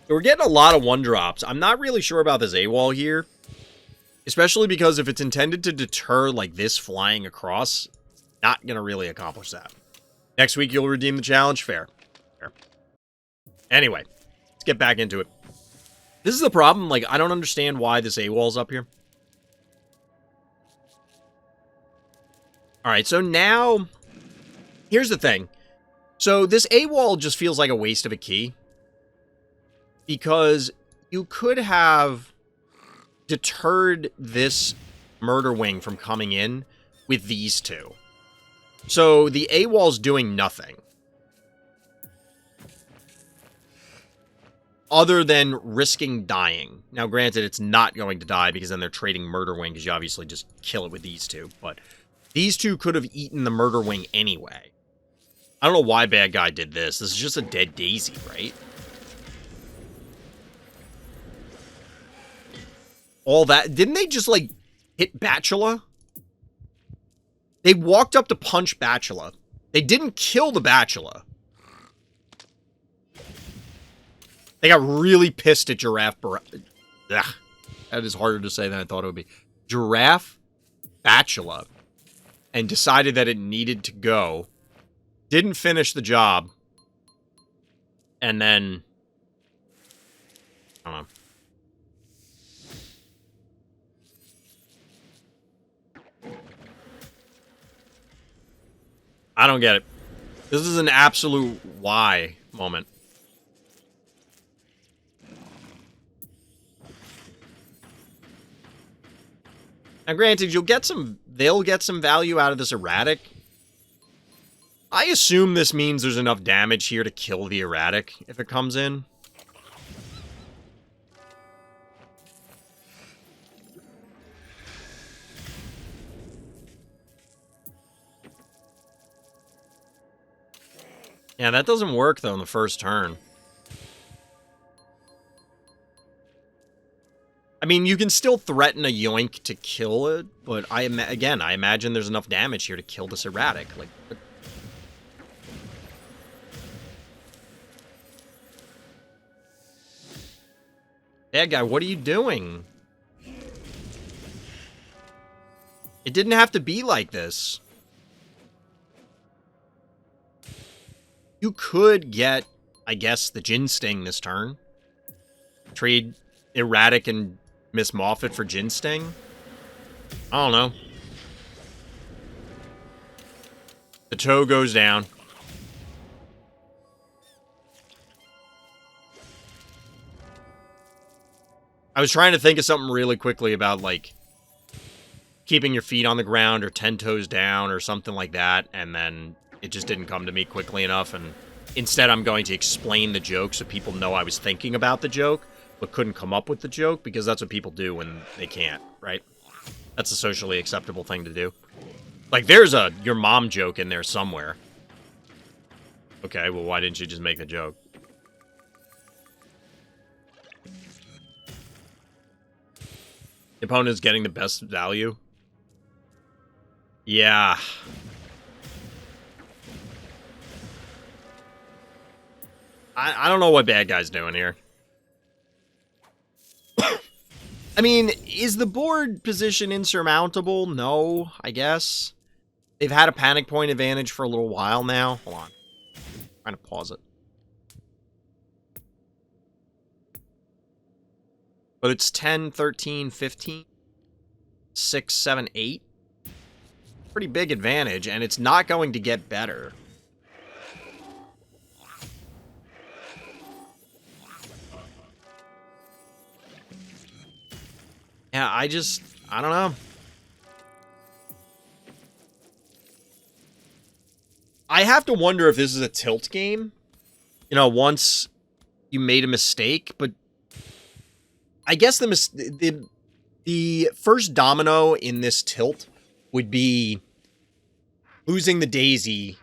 So we're getting a lot of 1-drops. I'm not really sure about this AWOL here. Especially because if it's intended to deter, like, this flying across, not going to really accomplish that. Next week, you'll redeem the challenge. Fair. Anyway, let's get back into it. This is the problem. Like, I don't understand why this AWOL's up here. Alright, so now... Here's the thing. So this AWOL just feels like a waste of a key. Because you could have deterred this murder wing from coming in with these two. So the AWOL's doing nothing. Other than risking dying. Now, granted, it's not going to die because then they're trading murder wing because you obviously just kill it with these two. But these two could have eaten the murder wing anyway. I don't know why bad guy did this. This is just a dead daisy, right? All that. Didn't they just, like, hit Batula? They walked up to punch Batula. They didn't kill the Batula. They got really pissed at Giraffe. Ugh, that is harder to say than I thought it would be. Giraffe Batula. And decided that it needed to go. Didn't finish the job. And then... I don't know. I don't get it. This is an absolute why moment. Now, granted, they'll get some value out of this erratic. I assume this means there's enough damage here to kill the erratic if it comes in. Yeah, that doesn't work, though, in the first turn. I mean, you can still threaten a yoink to kill it, but I imagine there's enough damage here to kill this erratic. Like, bad guy, what are you doing? It didn't have to be like this. You could get, I guess, the Jin Sting this turn. Trade Erratic and Miss Moffat for Jin Sting. I don't know. The toe goes down. I was trying to think of something really quickly about, like, keeping your feet on the ground or 10 toes down or something like that, and then it just didn't come to me quickly enough, and instead I'm going to explain the joke so people know I was thinking about the joke, but couldn't come up with the joke, because that's what people do when they can't, right? That's a socially acceptable thing to do. Like, there's a your mom joke in there somewhere. Okay, well, why didn't you just make the joke? The opponent's getting the best value? Yeah. I don't know what bad guy's doing here. I mean, is the board position insurmountable? No, I guess. They've had a panic point advantage for a little while now. Hold on. I'm trying to pause it. But it's 10, 13, 15, 6, 7, 8. Pretty big advantage, and it's not going to get better. Yeah, I don't know. I have to wonder if this is a tilt game. You know, once you made a mistake, but I guess the first domino in this tilt would be losing the daisy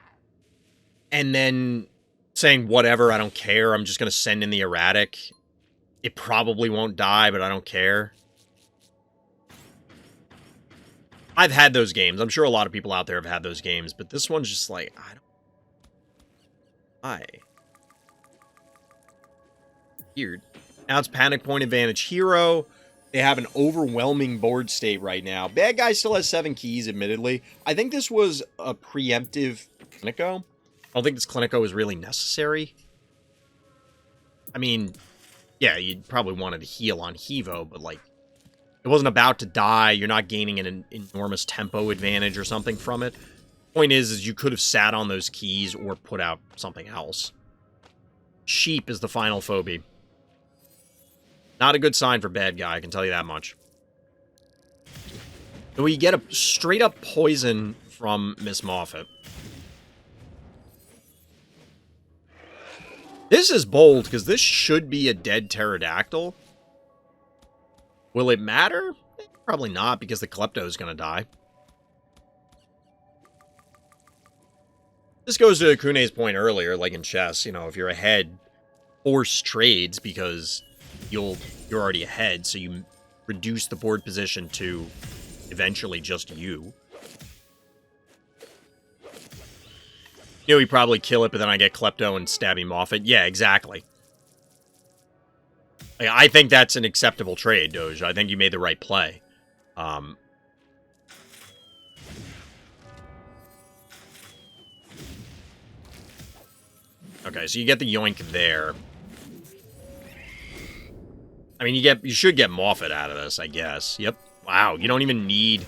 and then saying, whatever, I don't care. I'm just going to send in the erratic. It probably won't die, but I don't care. I've had those games. I'm sure a lot of people out there have had those games, but this one's just like, I don't... Why? Weird. Now it's panic point advantage hero. They have an overwhelming board state right now. Bad guy still has 7 keys, admittedly. I think this was a preemptive Clinico. I don't think this Clinico is really necessary. I mean, Yeah, you probably wanted to heal on Hevo, but, like, it wasn't about to die. You're not gaining an enormous tempo advantage or something from it. Point is you could have sat on those keys or put out something else. Sheep is the final phobie. Not a good sign for bad guy, I can tell you that much. So we get a straight-up poison from Miss Moffat. This is bold, because this should be a dead pterodactyl. Will it matter? Probably not, because the Klepto is going to die. This goes to Akune's point earlier, like in chess, you know, if you're ahead, force trades, because you're already ahead, so you reduce the board position to eventually just you. You know, we probably kill it, but then I get Klepto and Stabby Moffat. Yeah, exactly. Like, I think that's an acceptable trade, Doge. I think you made the right play. Okay, so you get the yoink there. I mean, you should get Moffat out of this, I guess. Yep. Wow, you don't even need...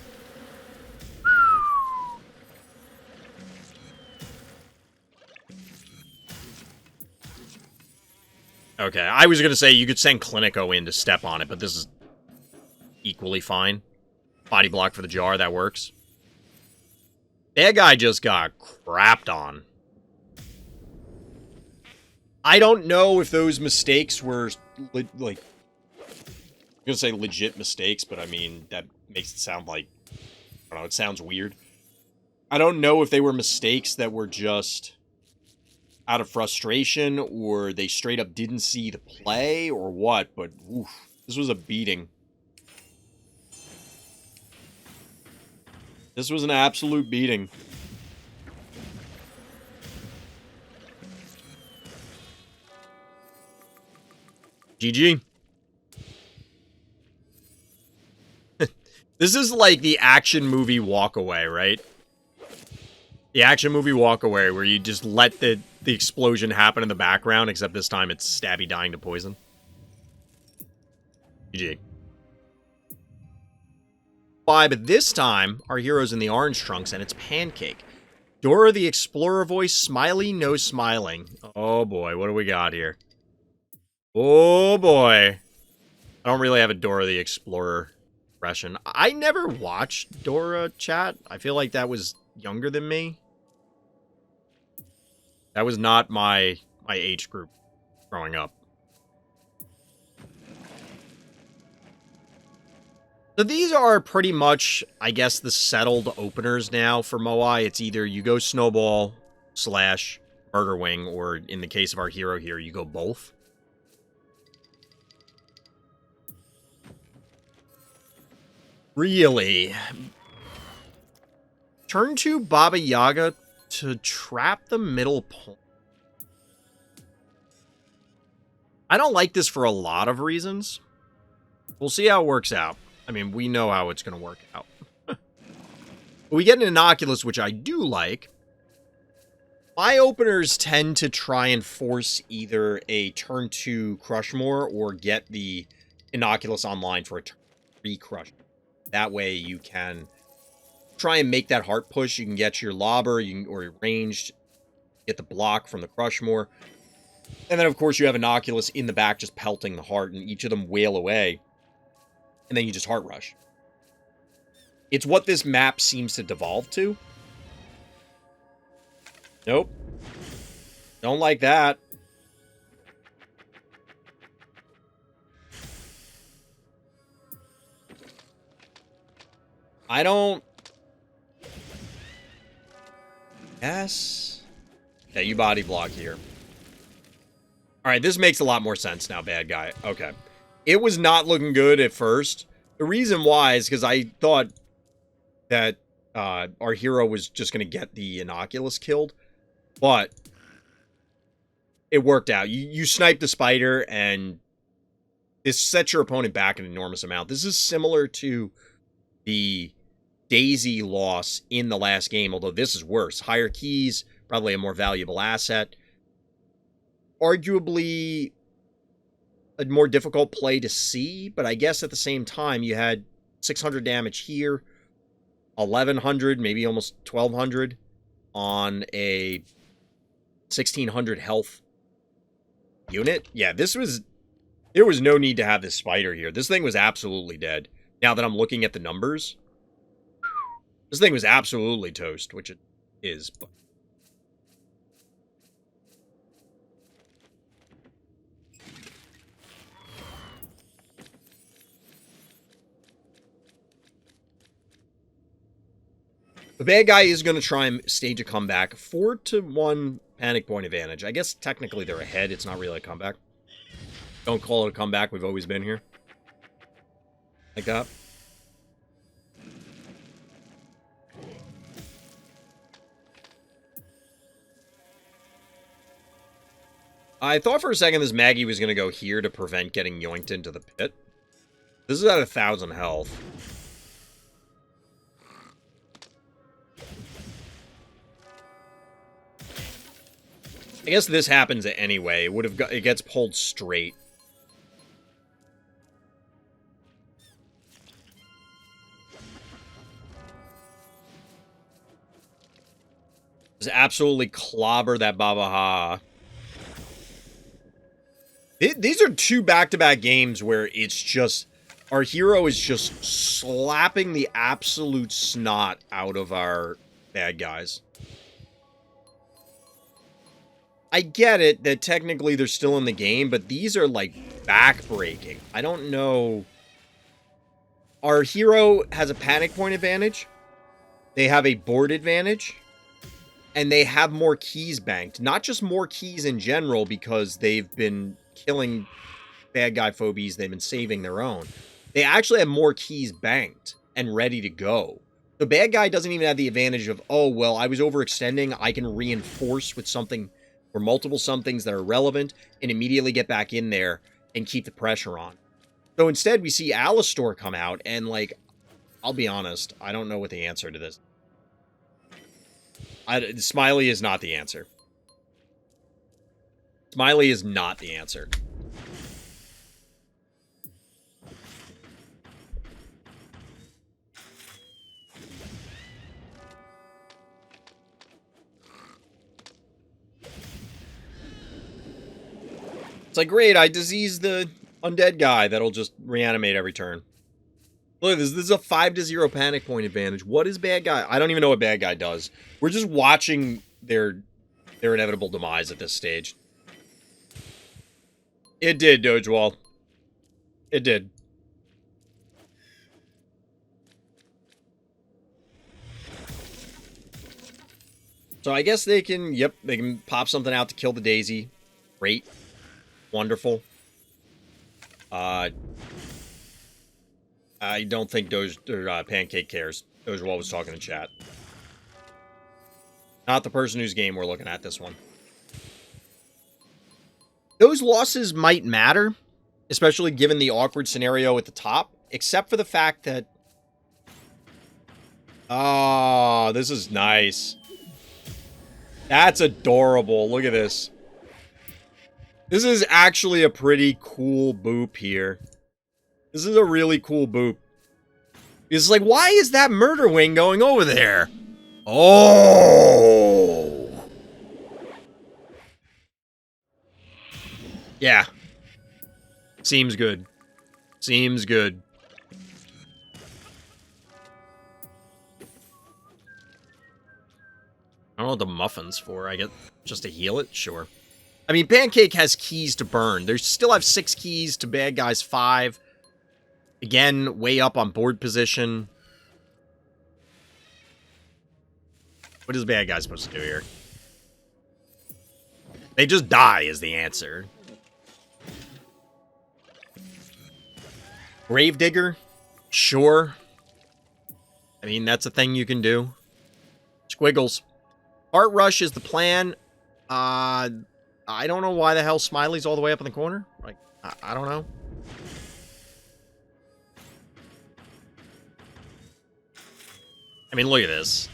Okay, I was going to say you could send Clinico in to step on it, but this is equally fine. Body block for the jar, that works. That guy just got crapped on. I don't know if those mistakes were, like, I'm going to say legit mistakes, but I mean, that makes it sound like, I don't know, it sounds weird. I don't know if they were mistakes that were just out of frustration, or they straight up didn't see the play, or what, but oof, this was a beating. This was an absolute beating. GG. This is like the action movie walk away, right? The action movie walk away where you just let the explosion happen in the background, except this time it's Stabby dying to poison. GG. Bye, but this time, our hero's in the orange trunks, and it's Pancake. Dora the Explorer voice, smiley, no smiling. Oh boy, what do we got here? Oh boy. I don't really have a Dora the Explorer impression. I never watched Dora, chat. I feel like that was younger than me. That was not my age group growing up. So these are pretty much, I guess, the settled openers now for Moai. It's either you go Snowball / Murder Wing, or in the case of our hero here, you go both. Really? Turn to Baba Yaga to trap the middle point. I don't like this for a lot of reasons. We'll see how it works out. I mean, we know how it's going to work out. We get an Innocuous, which I do like. My openers tend to try and force either a turn 2 Crushmore or get the Innocuous online for a turn 3 Crush. That way you can try and make that heart push. You can get your Lobber or your ranged, get the block from the Crushmore. And then, of course, you have Innocuous in the back just pelting the heart, and each of them wail away. And then you just Heart Rush. It's what this map seems to devolve to. Nope. Don't like that. I don't... Yes. Okay, you body block here. Alright, this makes a lot more sense now, bad guy. Okay. It was not looking good at first. The reason why is because I thought that our hero was just going to get the Innocuous killed. But it worked out. You snipe the spider, and this sets your opponent back an enormous amount. This is similar to the Daisy loss in the last game, although this is worse. Higher keys, probably a more valuable asset. Arguably a more difficult play to see, but I guess at the same time, you had 600 damage here, 1100, maybe almost 1200 on a 1600 health unit. Yeah, there was no need to have this spider here. This thing was absolutely dead. Now that I'm looking at the numbers, this thing was absolutely toast, which it is. But the bad guy is going to try and stage a comeback. 4-1 panic point advantage. I guess technically they're ahead. It's not really a comeback. Don't call it a comeback. We've always been here. Like that. I thought for a second this Maggie was going to go here to prevent getting yoinked into the pit. This is at 1,000 health. I guess this happens anyway. It gets pulled straight. Just absolutely clobber that baaaaaaatula. These are two back-to-back games where it's just... Our hero is just slapping the absolute snot out of our bad guys. I get it that technically they're still in the game, but these are, like, back-breaking. I don't know... Our hero has a panic point advantage. They have a board advantage. And they have more keys banked. Not just more keys in general, because they've been killing bad guy phobies. They've been saving their own. They actually have more keys banked and ready to go. The bad guy doesn't even have the advantage of, oh, well, I was overextending. I can reinforce with something or multiple somethings that are relevant and immediately get back in there and keep the pressure on. So instead, we see Alistor come out and, like, I'll be honest, I don't know what the answer to this. Smiley is not the answer. Smiley is not the answer. It's like, great, I diseased the undead guy that'll just reanimate every turn. Look, this is a 5-0 panic point advantage. What is bad guy? I don't even know what bad guy does. We're just watching their inevitable demise at this stage. It did, dogewhal. It did. So I guess they can, yep, they can pop something out to kill the daisy. Great. Wonderful. I don't think Pancake cares. Dogewhal was talking in chat. Not the person whose game we're looking at this one. Those losses might matter, especially given the awkward scenario at the top, except for the fact that... Oh, this is nice. That's adorable. Look at this. This is actually a pretty cool boop here. This is a really cool boop. It's like, why is that murder wing going over there? Oh! Yeah. Seems good. Seems good. I don't know what the muffin's for. I get just to heal it? Sure. I mean, Pancake has keys to burn. They still have 6 keys to bad guys 5. Again, way up on board position. What is the bad guy supposed to do here? They just die is the answer. Gravedigger? Sure. I mean, that's a thing you can do. Squiggles. Heart Rush is the plan. I don't know why the hell Smiley's all the way up in the corner. Like, I don't know. I mean, look at this.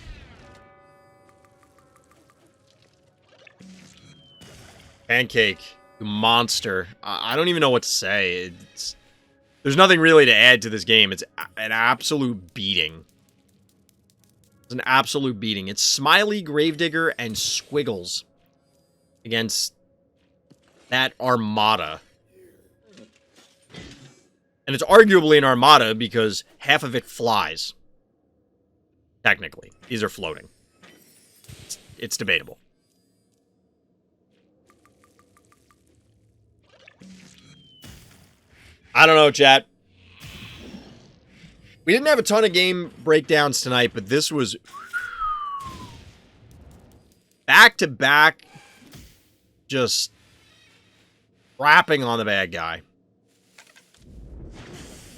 Pancake. Monster. I don't even know what to say. There's nothing really to add to this game. It's an absolute beating. It's an absolute beating. It's Smiley, Gravedigger, and Squiggles against that armada. And it's arguably an armada because half of it flies. Technically. These are floating. It's debatable. I don't know, chat. We didn't have a ton of game breakdowns tonight, but this was back-to-back just rapping on the bad guy.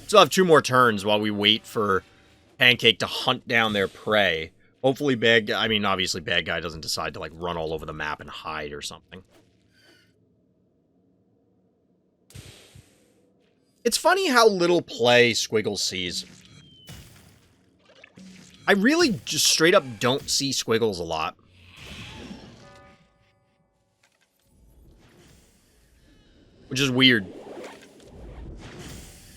Still have 2 more turns while we wait for Pancake to hunt down their prey. Hopefully obviously bad guy doesn't decide to, like, run all over the map and hide or something. It's funny how little play Squiggles sees. I really just straight up don't see Squiggles a lot. Which is weird.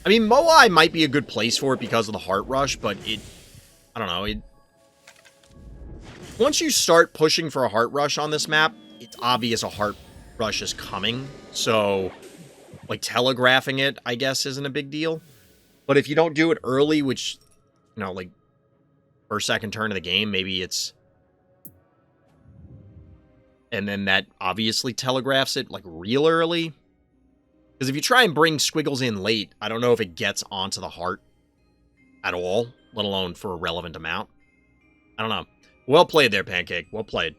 I mean, Moai might be a good place for it because of the Heart Rush, but I don't know, once you start pushing for a Heart Rush on this map, it's obvious a Heart Rush is coming, so, like, telegraphing it, I guess, isn't a big deal. But if you don't do it early, which, you know, like, first, second turn of the game, maybe it's... And then that obviously telegraphs it, like, real early. Because if you try and bring Squiggles in late, I don't know if it gets onto the heart at all, let alone for a relevant amount. I don't know. Well played there, Pancake. Well played.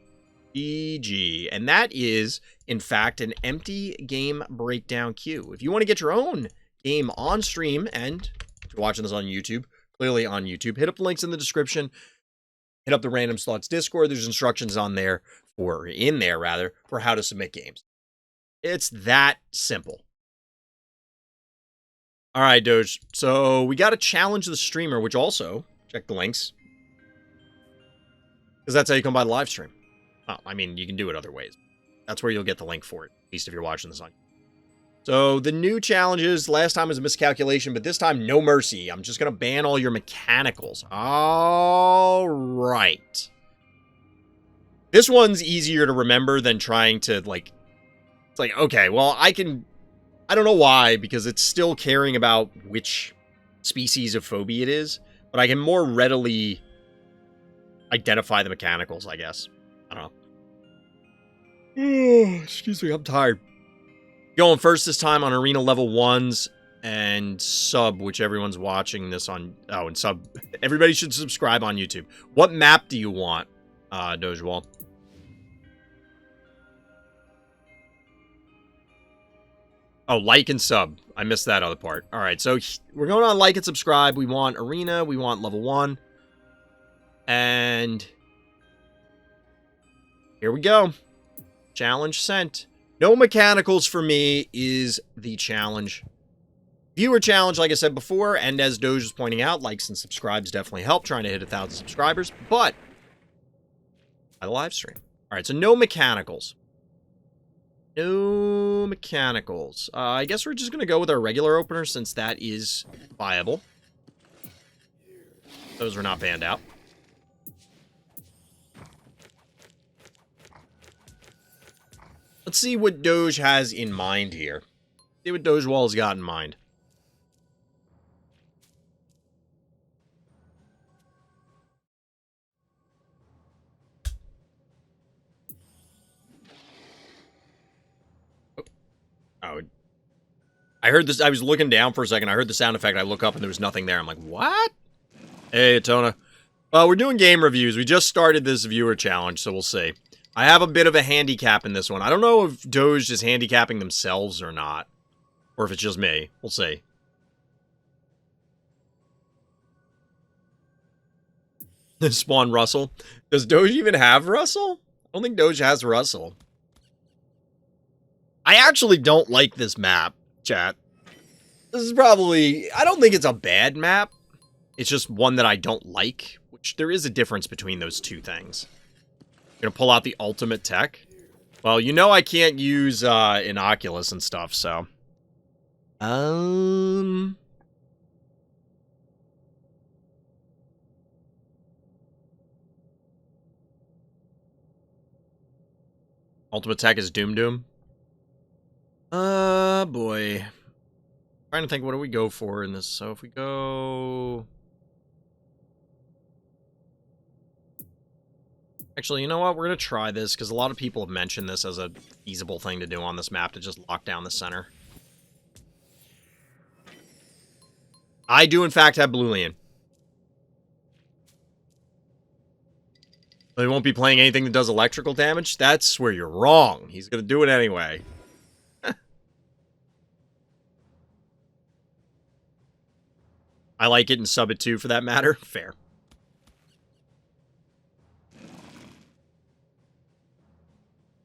GG. And that is, in fact, an empty game breakdown queue. If you want to get your own game on stream, and if you're watching this on YouTube, clearly on YouTube, hit up the links in the description. Hit up the Random Slots Discord. There's instructions in there, for how to submit games. It's that simple. All right, Doge. So we got to challenge the streamer, which also, check the links, because that's how you come by the live stream. Oh, I mean, you can do it other ways. That's where you'll get the link for it, at least if you're watching this on. So the new challenges, last time was a miscalculation, but this time, no mercy. I'm just going to ban all your mechanicals. All right. This one's easier to remember than trying to, like, it's like, okay, well, I don't know why, because it's still caring about which species of phobia it is, but I can more readily identify the mechanicals, I guess. I don't know. Excuse me, I'm tired. Going first this time on Arena Level 1s and sub, which everyone's watching this on... Oh, and sub. Everybody should subscribe on YouTube. What map do you want, dogewhal? Oh, like and sub. I missed that other part. All right, so we're going on like and subscribe. We want Arena. We want Level 1. And here we go. Challenge sent. No mechanicals for me is the challenge. Viewer challenge, like I said before, and as Doge was pointing out, likes and subscribes definitely help trying to hit 1,000 subscribers, but by the live stream. All right, so no mechanicals. No mechanicals. I guess we're just going to go with our regular opener since that is viable. Those were not banned out. Let's see what Doge has in mind here. See what dogewhal's got in mind. Oh. I heard this. I was looking down for a second. I heard the sound effect. I look up and there was nothing there. I'm like, what? Hey, Atona. Well, we're doing game reviews. We just started this viewer challenge, so we'll see. I have a bit of a handicap in this one. I don't know if Doge is handicapping themselves or not. Or if it's just me. We'll see. Spawn Russell. Does Doge even have Russell? I don't think Doge has Russell. I actually don't like this map, chat. This is probably... I don't think it's a bad map. It's just one that I don't like. Which there is a difference between those two things. Gonna pull out the ultimate tech. Well, you know I can't use Inoculus and stuff, so. Ultimate attack is Doom Doom. Boy. Trying to think, what do we go for in this? So if we go... Actually, you know what? We're going to try this, because a lot of people have mentioned this as a feasible thing to do on this map, to just lock down the center. I do, in fact, have Bluelian. But he won't be playing anything that does electrical damage? That's where you're wrong. He's going to do it anyway. I like it and sub it too, for that matter. Fair.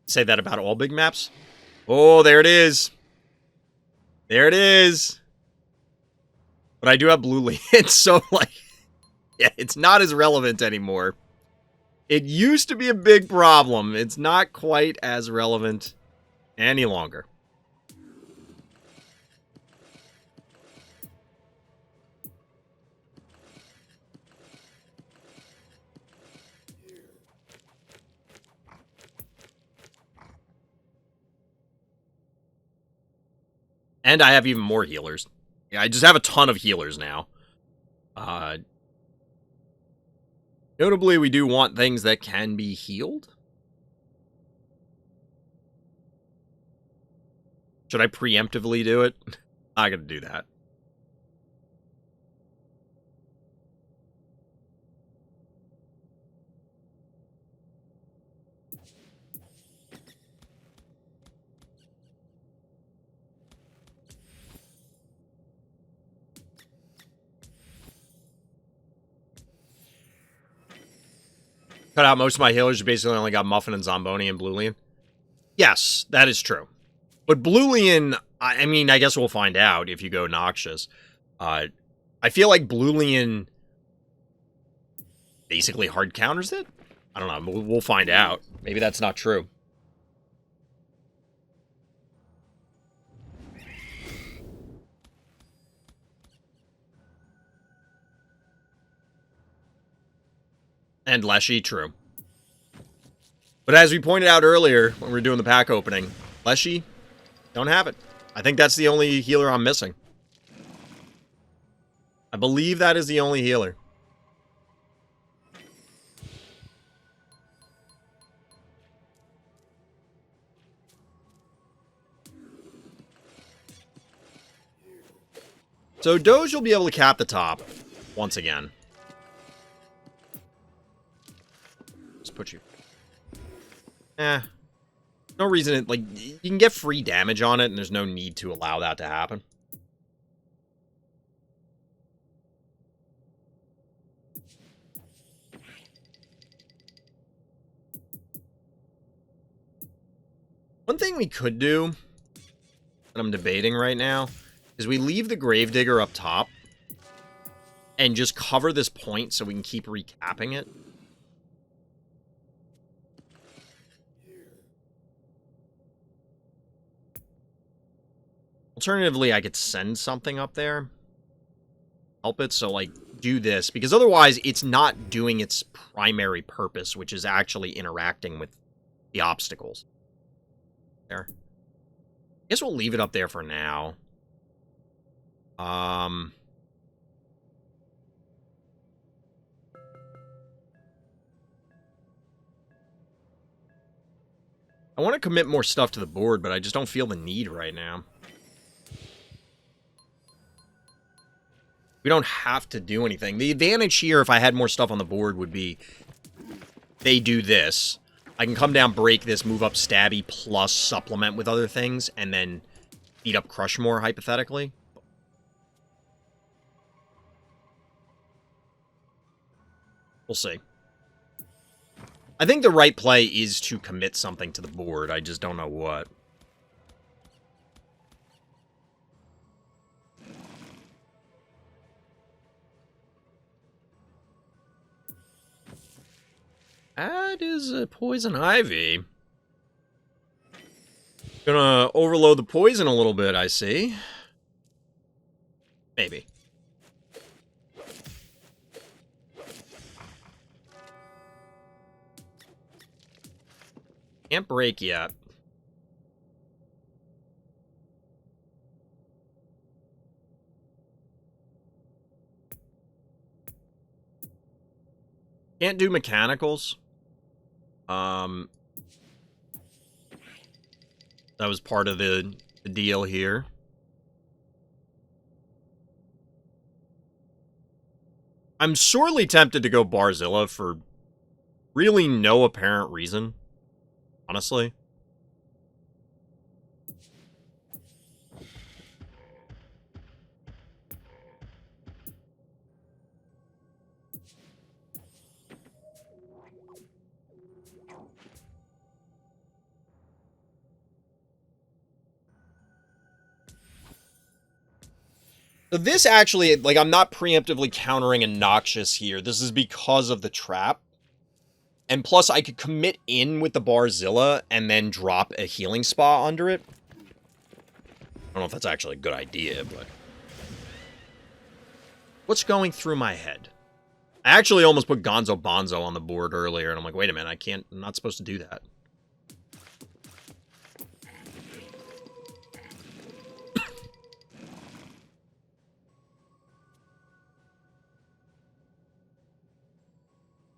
Say that about all big maps? Oh, there it is. There it is. But I do have Bluelian, so, like... Yeah, it's not as relevant anymore. It used to be a big problem. It's not quite as relevant any longer. And I have even more healers. Yeah, I just have a ton of healers now. Notably, we do want things that can be healed. Should I preemptively do it? I'm not gonna do that. Cut out most of my healers. You basically only got Muffin and Zomboni and Bluelian. Yes, that is true. But Bluelian, I mean, I guess we'll find out if you go Noxious. I feel like Bluelian basically hard counters it? I don't know. We'll find out. Maybe that's not true. And Leshy, true. But as we pointed out earlier, when we were doing the pack opening, Leshy, don't have it. I think that's the only healer I'm missing. I believe that is the only healer. So Doge will be able to cap the top once again. Just put you... No reason it, like, you can get free damage on it, and there's no need to allow that to happen. One thing we could do, that I'm debating right now, is we leave the Gravedigger up top, and just cover this point so we can keep recapping it. Alternatively, I could send something up there. Help it, so, like, do this. Because otherwise, it's not doing its primary purpose, which is actually interacting with the obstacles. There. I guess we'll leave it up there for now. I want to commit more stuff to the board, but I just don't feel the need right now. We don't have to do anything. The advantage here, if I had more stuff on the board, would be they do this. I can come down, break this, move up Stabby, plus supplement with other things, and then beat up Crushmore, hypothetically. We'll see. I think the right play is to commit something to the board. I just don't know what. That is a Poison Ivy. Gonna overload the poison a little bit, I see. Maybe. Can't break yet. Can't do mechanicals. That was part of the deal here. I'm sorely tempted to go Barzilla for really no apparent reason, honestly. So this actually, like, I'm not preemptively countering a Noxious here. This is because of the trap. And plus, I could commit in with the Barzilla and then drop a healing spa under it. I don't know if that's actually a good idea, but... What's going through my head? I actually almost put Gonzo Bonzo on the board earlier, and I'm like, wait a minute, I'm not supposed to do that.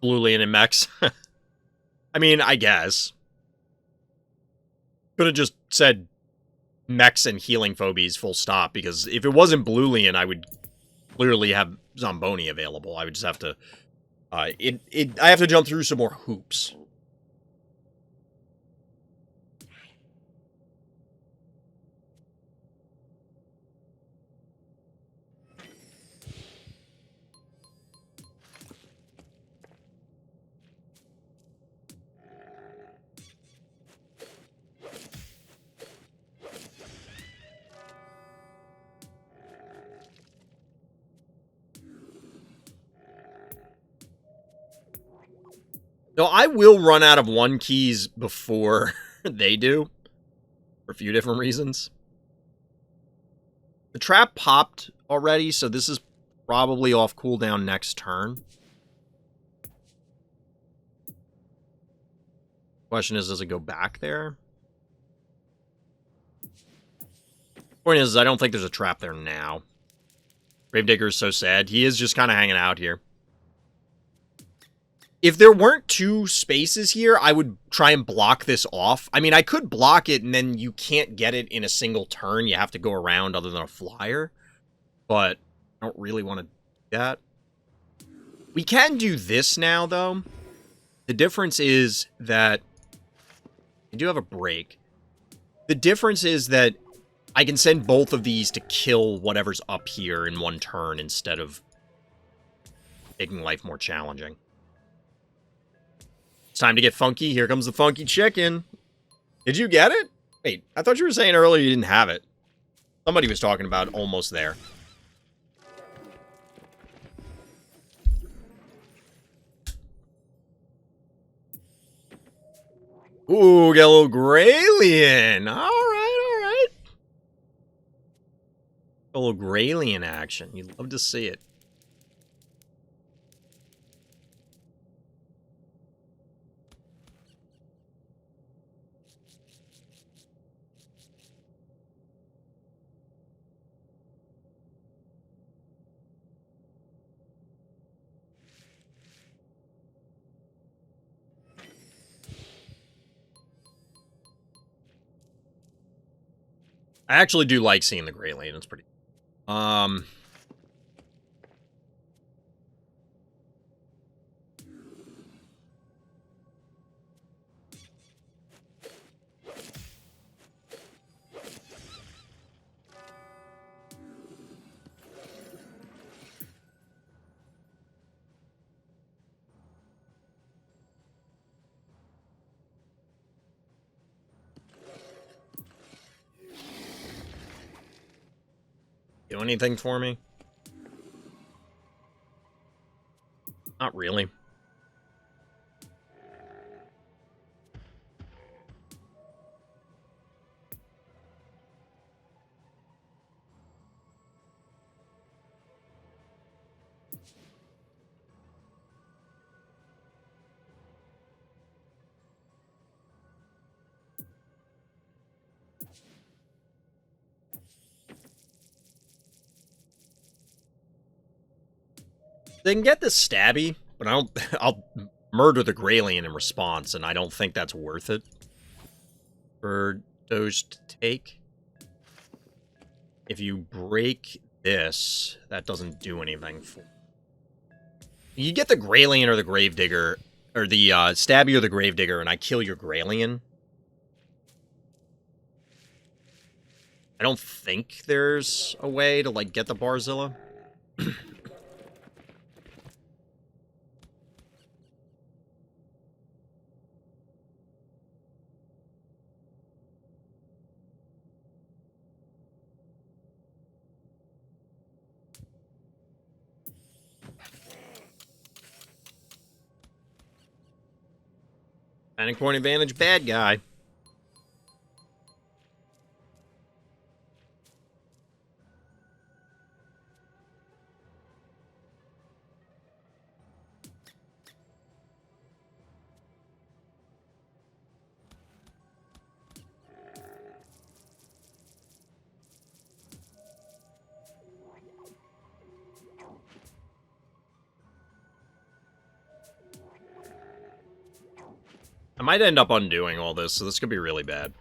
Bluelian and Mex. I mean, I guess. Could have just said Mechs and healing Phobies full stop, because if it wasn't Bluelian, I would clearly have Zamboni available. I would just have to... I have to jump through some more hoops. No, I will run out of 1 keys before they do. For a few different reasons. The trap popped already, so this is probably off cooldown next turn. Question is, does it go back there? Point is, I don't think there's a trap there now. Gravedigger is so sad. He is just kind of hanging out here. If there weren't 2 spaces here, I would try and block this off. I mean, I could block it, and then you can't get it in a single turn. You have to go around other than a flyer. But I don't really want to do that. We can do this now, though. The difference is that... I do have a break. The difference is that I can send both of these to kill whatever's up here in 1 turn instead of making life more challenging. It's time to get funky. Here comes the funky chicken. Did you get it? Wait, I thought you were saying earlier you didn't have it. Somebody was talking about almost there. Ooh, get a little Graylien. All right. A little Graylien action. You'd love to see it. I actually do like seeing the Graylien. It's pretty... Do anything for me? Not really. They can get this stabby, but I don't... I'll murder the Graylien in response, and I don't think that's worth it for Doge to take. If you break this, that doesn't do anything for... You get the Graylien or the Gravedigger, or the Stabby or the Gravedigger, and I kill your Graylien. I don't think there's a way to, like, get the Barzilla. Panic point advantage, bad guy. I might end up undoing all this, so this could be really bad.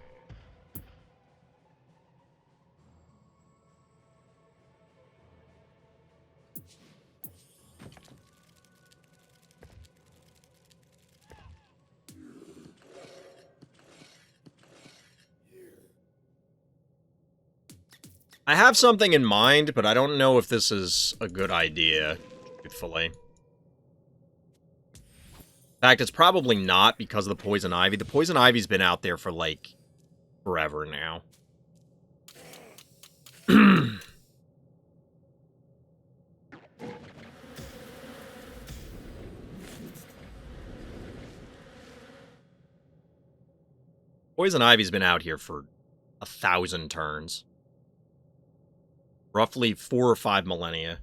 I have something in mind, but I don't know if this is a good idea, truthfully. In fact, it's probably not because of the Poison Ivy. The Poison Ivy's been out there for, like, forever now. Poison Ivy's been out here for 1,000 turns. Roughly 4 or 5 millennia.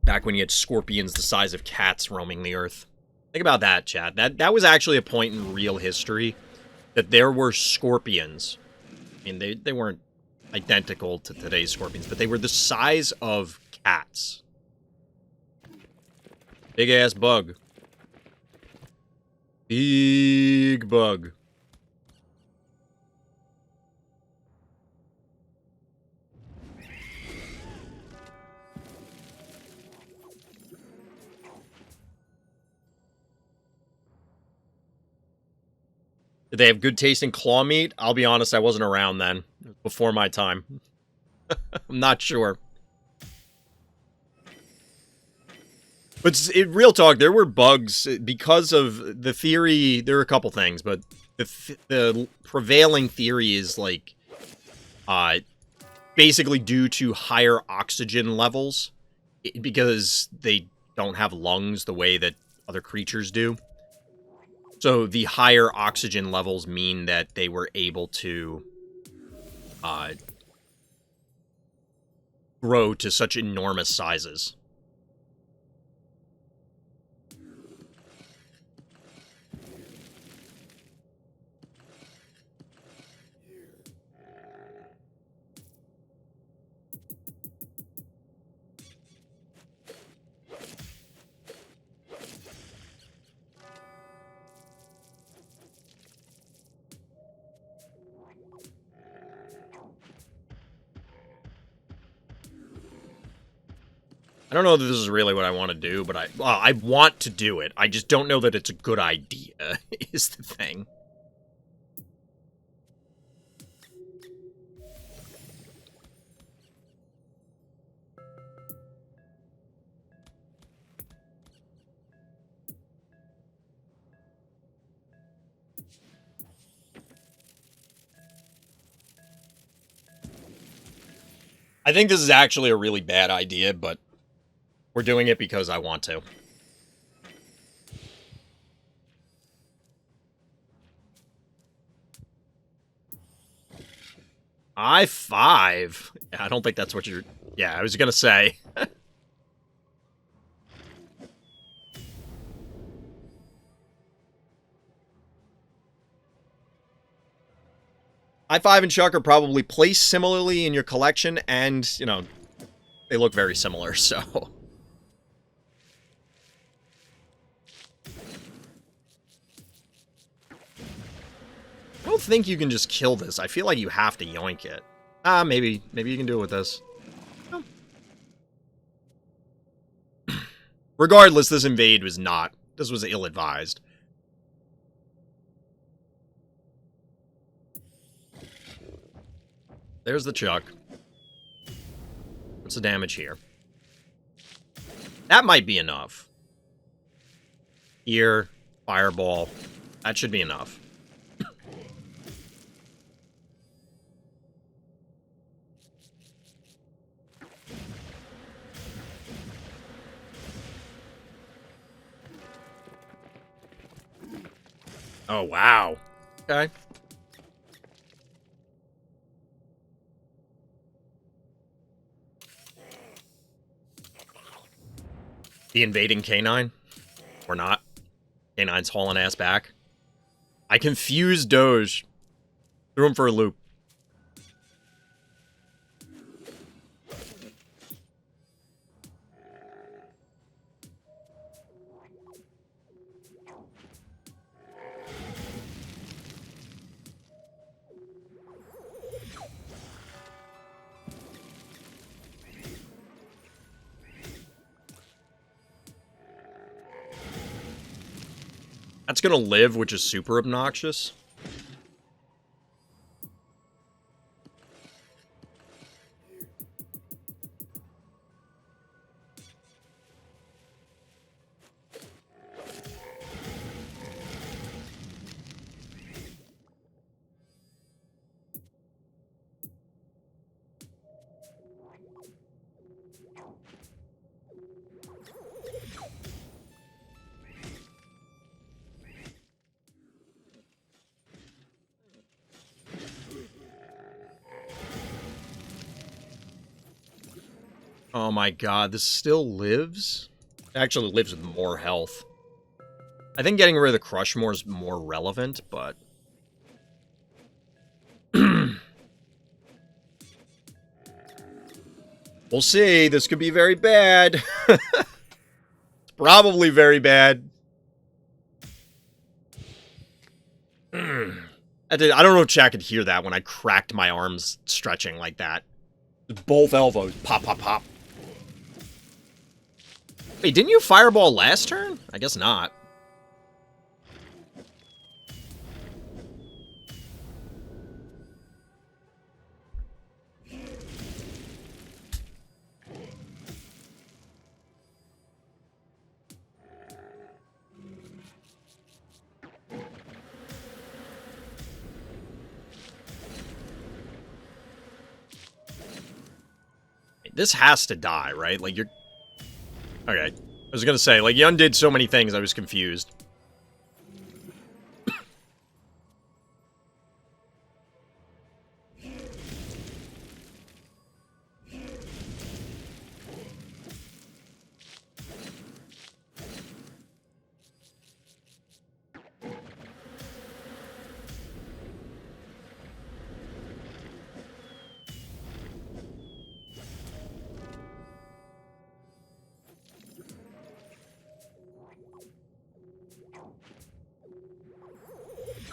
Back when you had scorpions the size of cats roaming the earth. Think about that, chat. That was actually a point in real history that there were scorpions. I mean, they weren't identical to today's scorpions, but they were the size of cats. Big-ass bug. Big bug. Did they have good tasting claw meat? I'll be honest, I wasn't around then. Before my time. I'm not sure. But real talk, there were bugs because of the theory. There are a couple things, but the prevailing theory is like basically due to higher oxygen levels because they don't have lungs the way that other creatures do. So the higher oxygen levels mean that they were able to grow to such enormous sizes. I don't know that this is really what I want to do, but I want to do it. I just don't know that it's a good idea, is the thing. I think this is actually a really bad idea, but we're doing it because I want to. I-5? I don't think that's what you're... Yeah, I was gonna say. I5 and Chuck are probably placed similarly in your collection, and, you know, they look very similar, so... I don't think you can just kill this. I feel like you have to yoink it. Maybe you can do it with this. No. Regardless, this invade was not. This was ill-advised. There's the Chuck. What's the damage here? That might be enough. Here, fireball. That should be enough. Oh, wow. Okay. The invading canine? Or not? Canine's hauling ass back. I confused Doge. Threw him for a loop. That's gonna live, which is super obnoxious. Oh my god, this still lives? It actually lives with more health. I think getting rid of the Crushmore is more relevant, but... We'll see. This could be very bad. It's probably very bad. I don't know if chat could hear that when I cracked my arms stretching like that. Both elbows. Pop, pop, pop. Wait, didn't you fireball last turn? I guess not. This has to die, right? Like, you're... Okay. I was gonna say, like, you undid so many things, I was confused.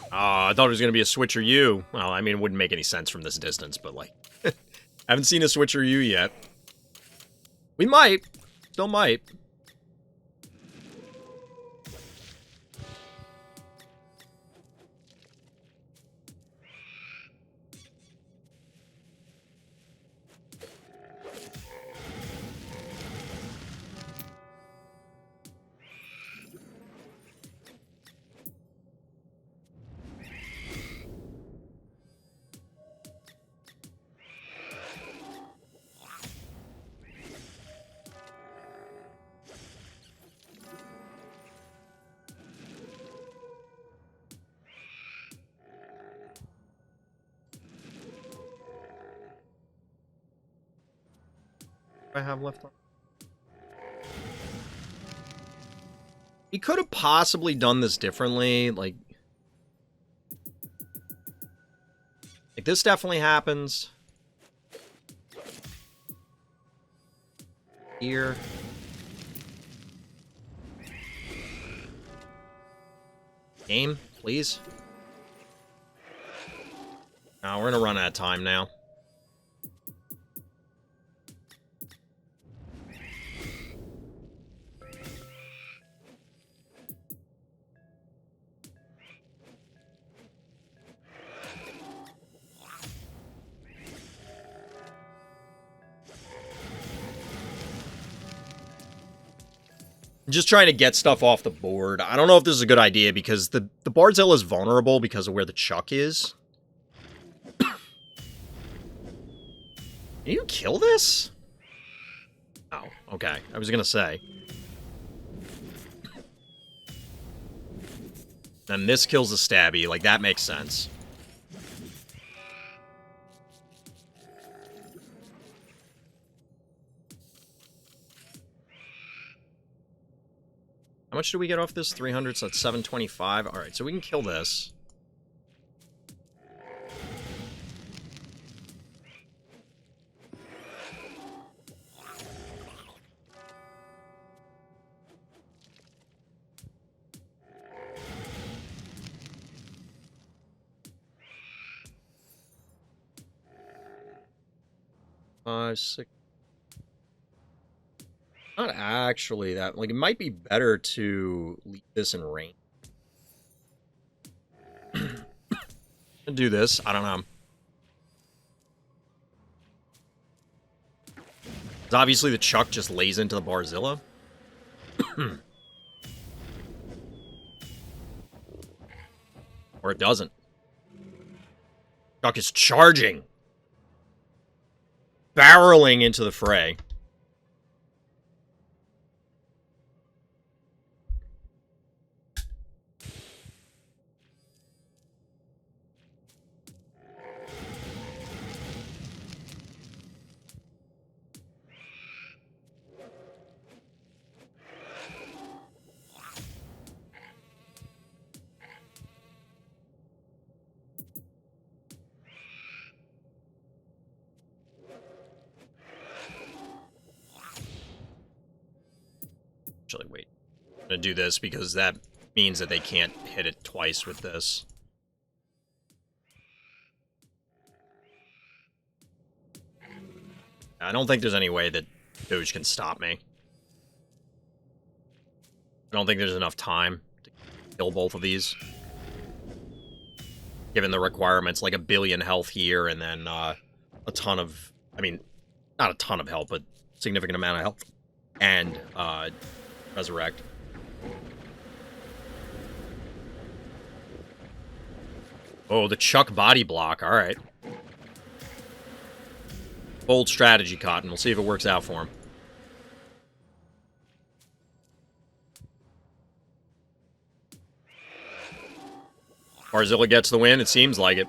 I thought it was going to be a Switcher U. Well, I mean, it wouldn't make any sense from this distance, but, like... haven't seen a Switcher U yet. We might. Still might. I have left on. He could have possibly done this differently, like... Like, this definitely happens. Here. Game, please. No, we're gonna run out of time now. I'm just trying to get stuff off the board. I don't know if this is a good idea because the Barzilla is vulnerable because of where the Chuck is. Can you kill this? Oh, okay. I was gonna say. Then this kills the Stabby. Like, that makes sense. How much do we get off this? 300, so that's 725. Alright, so we can kill this. Five, six. Not actually that. Like, it might be better to leave this in range. Do this. I don't know. Because obviously the Chuck just lays into the Barzilla. Or it doesn't. Chuck is charging. Barreling into the fray. Actually, wait. I'm gonna do this because that means that they can't hit it twice with this. I don't think there's any way that Doge can stop me. I don't think there's enough time to kill both of these. Given the requirements, like 1 billion health here, and then a ton of... I mean, not a ton of health, but significant amount of health. And, resurrect. Oh, the Chuck body block. Alright. Bold strategy, Cotton. We'll see if it works out for him. Barzilla gets the win. It seems like it.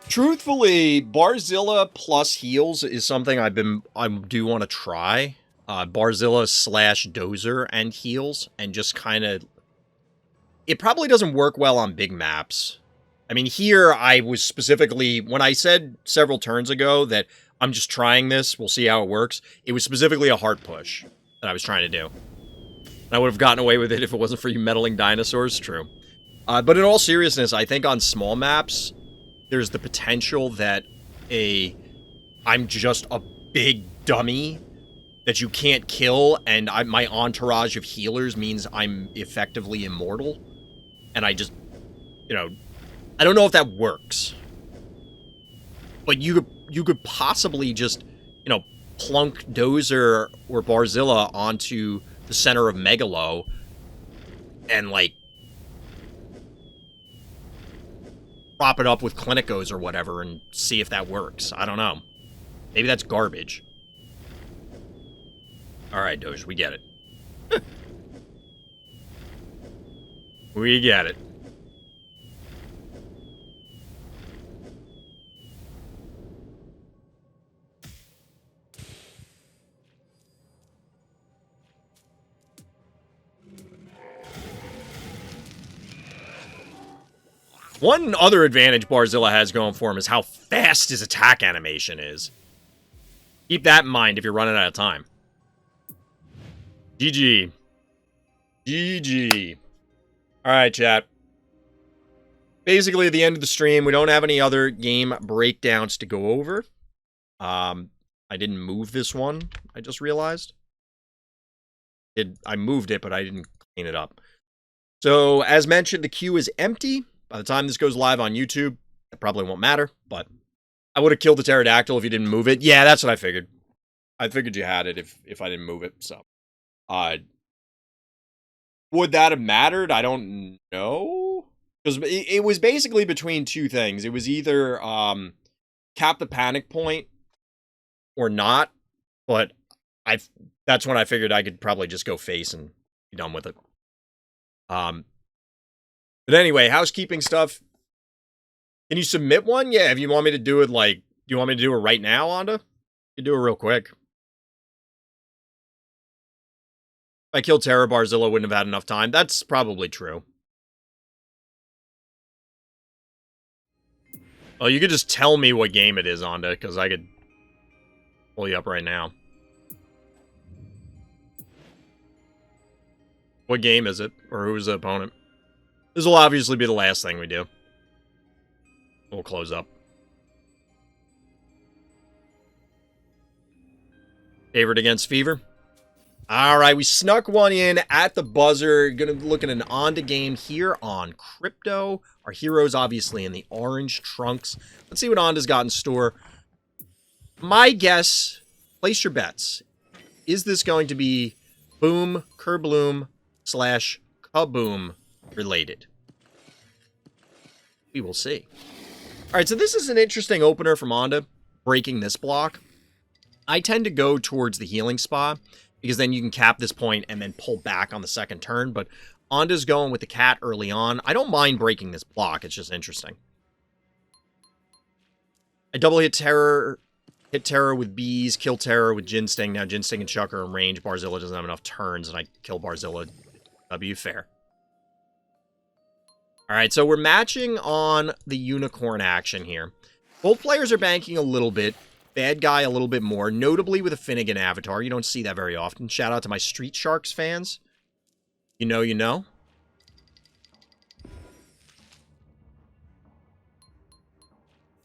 Truthfully, Barzilla plus heals is something I do want to try. Barzilla slash Dozer and heals, and just kind of... It probably doesn't work well on big maps. I mean, here I was specifically... When I said several turns ago that I'm just trying this, we'll see how it works, it was specifically a heart push that I was trying to do. And I would have gotten away with it if it wasn't for you meddling dinosaurs, true. But in all seriousness, I think on small maps... There's the potential that I'm just a big dummy that you can't kill, and my entourage of healers means I'm effectively immortal. And I just, I don't know if that works. But you could possibly just, plunk Dozer or Barzilla onto the center of Megalo and, like, prop it up with Clinicos or whatever and see if that works. I don't know. Maybe that's garbage. Alright, Doge, we get it. We get it. One other advantage Barzilla has going for him is how fast his attack animation is. Keep that in mind if you're running out of time. GG. GG. Alright, chat. Basically, at the end of the stream, we don't have any other game breakdowns to go over. I didn't move this one, I just realized. I moved it, but I didn't clean it up. So, as mentioned, the queue is empty. By the time this goes live on YouTube, it probably won't matter, but I would have killed the pterodactyl if you didn't move it. Yeah, that's what I figured. I figured you had it if I didn't move it, so. Would that have mattered? I don't know. Because it was basically between two things. It was either cap the panic point or not, but that's when I figured I could probably just go face and be done with it. But anyway, housekeeping stuff. Can you submit one? Yeah, if you want me to do it, like, do you want me to do it right now, Onda? You can do it real quick. If I killed Terra, Barzilla wouldn't have had enough time. That's probably true. Oh, you could just tell me what game it is, Onda, because I could pull you up right now. What game is it? Or who's the opponent? This will obviously be the last thing we do. We'll close up. Favorite against Fever? Alright, we snuck one in at the buzzer. Gonna look at an Onda game here on Crypto. Our heroes obviously in the orange trunks. Let's see what Onda's got in store. My guess, place your bets. Is this going to be Boom, Kerbloom / Kaboom related? We will see. Alright, so this is an interesting opener from Onda, breaking this block. I tend to go towards the healing spa, because then you can cap this point and then pull back on the second turn, but Onda's going with the cat early on. I don't mind breaking this block, it's just interesting. I double hit Terror with bees, kill Terror with Ginsting. Now Ginsting and Chuck are in range. Barzilla doesn't have enough turns, and I kill Barzilla. W fair. Alright, so we're matching on the unicorn action here. Both players are banking a little bit. Bad guy a little bit more, notably with a Finnegan avatar. You don't see that very often. Shout out to my Street Sharks fans. You know, you know.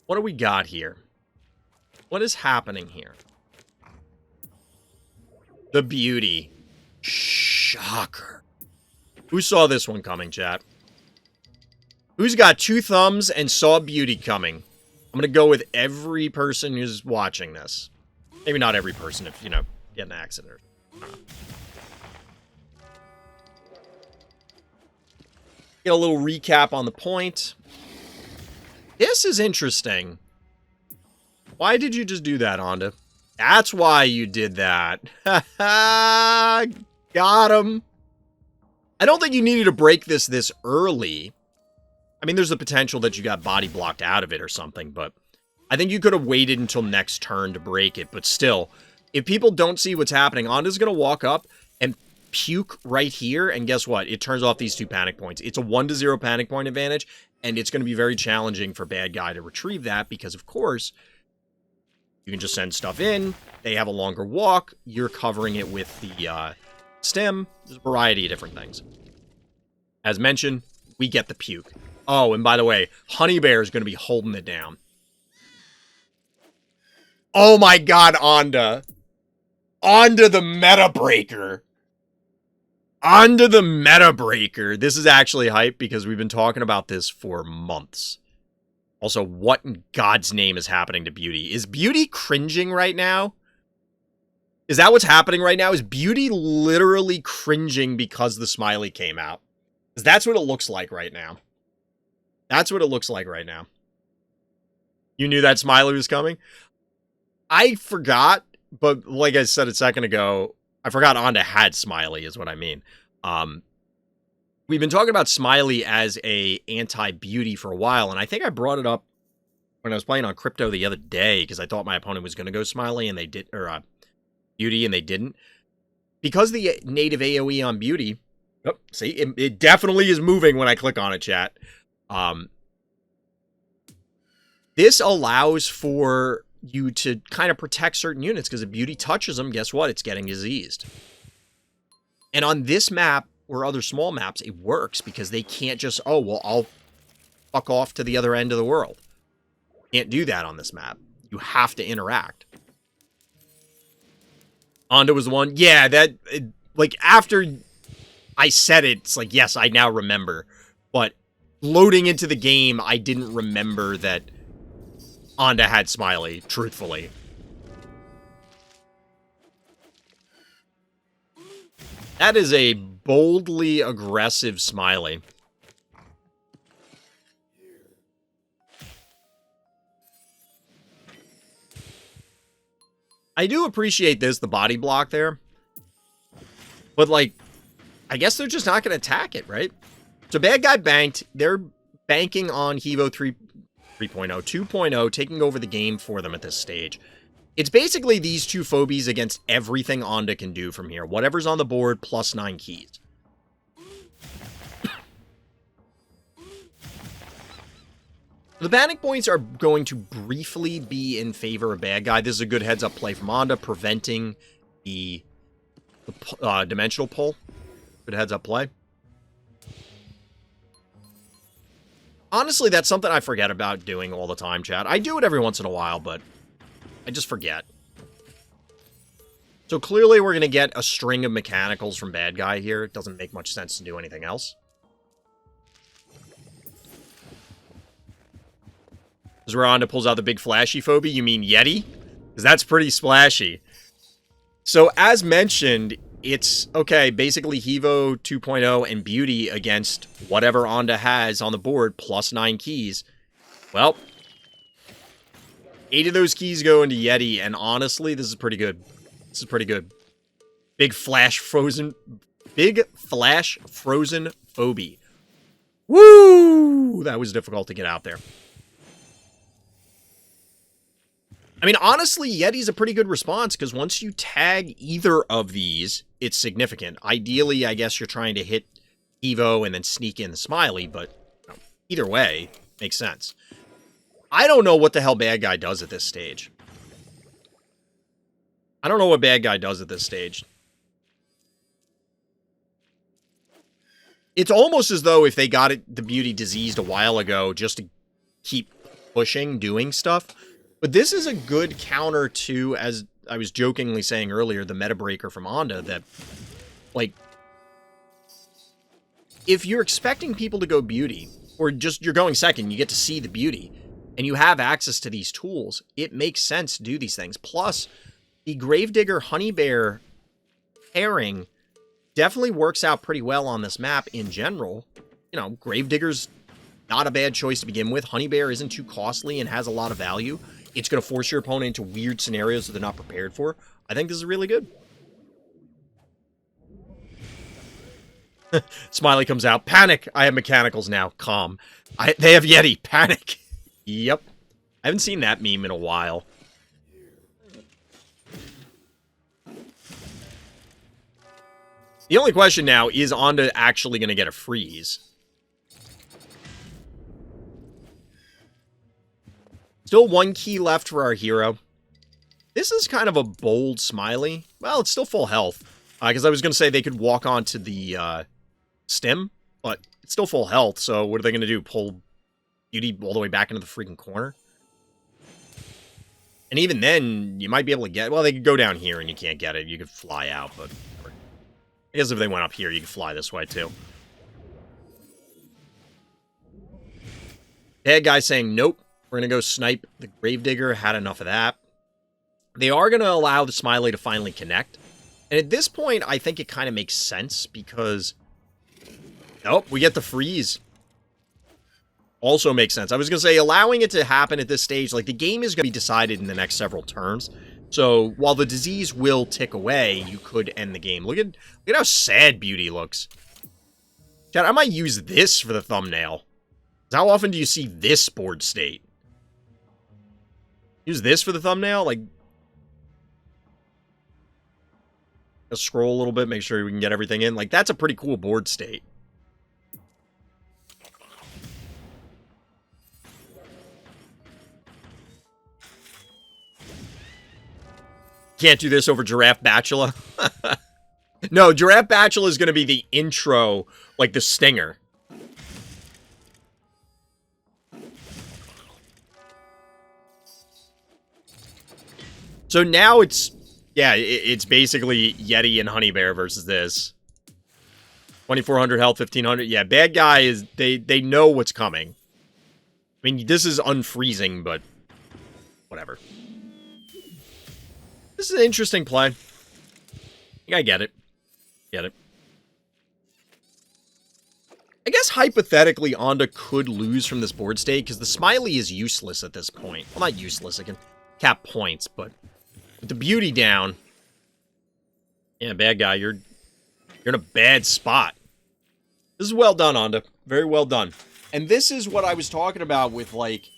What do we got here? What is happening here? The beauty. Shocker. Who saw this one coming, chat? Who's got two thumbs and saw beauty coming? I'm going to go with every person who's watching this. Maybe not every person if, you know, get an accident or Get a little recap on the point. This is interesting. Why did you just do that, Onda? That's why you did that. Got him. I don't think you needed to break this early. I mean, there's the potential that you got body blocked out of it or something, but I think you could have waited until next turn to break it. But still, if people don't see what's happening, Onda's going to walk up and puke right here, and guess what? It turns off these two panic points. It's a 1-0 panic point advantage, and it's going to be very challenging for bad guy to retrieve that because, of course, you can just send stuff in. They have a longer walk. You're covering it with the stem. There's a variety of different things. As mentioned, we get the puke. Oh, and by the way, Honey Bear is going to be holding it down. Oh my god, Onda. Onda the meta breaker. Onda the meta breaker. This is actually hype because we've been talking about this for months. Also, what in God's name is happening to Beauty? Is Beauty cringing right now? Is that what's happening right now? Is Beauty literally cringing because the smiley came out? Because that's what it looks like right now. That's what it looks like right now. You knew that smiley was coming? I forgot, but like I said a second ago, I forgot Onda had smiley is what I mean. We've been talking about smiley as a anti-beauty for a while, and I think I brought it up when I was playing on Crypto the other day because I thought my opponent was going to go smiley and they did, or beauty and they didn't. Because the native AoE on beauty, oh, see, it definitely is moving when I click on it, chat. This allows for you to kind of protect certain units, because if beauty touches them, guess what? It's getting diseased. And on this map, or other small maps, it works, because they can't just, oh, well, I'll fuck off to the other end of the world. Can't do that on this map. You have to interact. Onda was the one. Yeah, like, after I said it, it's like, yes, I now remember. But loading into the game, I didn't remember that Onda had Smiley, truthfully. That is a boldly aggressive Smiley. I do appreciate this, the body block there. But, like, I guess they're just not going to attack it, right? So bad guy banked. They're banking on Hevo 2.0, taking over the game for them at this stage. It's basically these two Phobies against everything Onda can do from here. Whatever's on the board, plus 9 keys. The panic points are going to briefly be in favor of bad guy. This is a good heads-up play from Onda, preventing the dimensional pull. Good heads-up play. Honestly, that's something I forget about doing all the time, chat. I do it every once in a while, but I just forget. So clearly we're going to get a string of mechanicals from bad guy here. It doesn't make much sense to do anything else. This is where Onda pulls out the big flashy phobia. You mean Yeti? Because that's pretty splashy. So as mentioned, it's, okay, basically Hevo 2.0 and Beauty against whatever Onda has on the board, plus 9 keys. Well, 8 of those keys go into Yeti, and honestly, this is pretty good. This is pretty good. Big flash frozen phobie. Woo! That was difficult to get out there. I mean, honestly, Yeti's a pretty good response, because once you tag either of these, it's significant. Ideally, I guess you're trying to hit Evo and then sneak in the Smiley, but either way, makes sense. I don't know what the hell bad guy does at this stage. I don't know what bad guy does at this stage. It's almost as though if they got the Beauty diseased a while ago just to keep pushing, doing stuff. But this is a good counter to, as I was jokingly saying earlier, the meta breaker from Onda, that, like, if you're expecting people to go Beauty, or just you're going second, you get to see the Beauty, and you have access to these tools, it makes sense to do these things. Plus, the Gravedigger Honey Bear pairing definitely works out pretty well on this map in general. You know, Gravedigger's not a bad choice to begin with. Honey Bear isn't too costly and has a lot of value. It's going to force your opponent into weird scenarios that they're not prepared for. I think this is really good. Smiley comes out. Panic! I have mechanicals now. Calm. They have Yeti. Panic! Yep. I haven't seen that meme in a while. The only question now is Onda actually going to get a freeze. Still 1 key left for our hero. This is kind of a bold Smiley. Well, it's still full health. Because I was going to say they could walk onto the stem, but it's still full health, so what are they going to do? Pull Beauty all the way back into the freaking corner? And even then, you might be able to get... Well, they could go down here and you can't get it. You could fly out, but... I guess if they went up here, you could fly this way, too. Bad guy saying, nope. We're going to go snipe the Gravedigger. Had enough of that. They are going to allow the Smiley to finally connect. And at this point, I think it kind of makes sense because... Nope, we get the freeze. Also makes sense. I was going to say, allowing it to happen at this stage, like, the game is going to be decided in the next several turns. So, while the disease will tick away, you could end the game. Look at how sad Beauty looks. Chat, I might use this for the thumbnail. How often do you see this board state? Use this for the thumbnail? Like, let's scroll a little bit, make sure we can get everything in. Like, that's a pretty cool board state. Can't do this over Giraffe Batula. No, Giraffe Batula is going to be the intro, like the stinger. So now it's, yeah, it's basically Yeti and Honey Bear versus this. 2,400 health, 1,500. Yeah, bad guy is, they know what's coming. I mean, this is unfreezing, but whatever. This is an interesting play. I get it. Get it. I guess hypothetically, Onda could lose from this board state because the Smiley is useless at this point. Well, not useless. It can cap points, but with the beauty down, yeah, bad guy, you're in a bad spot. This is well done, Onda. Very well done. And this is what I was talking about with, like,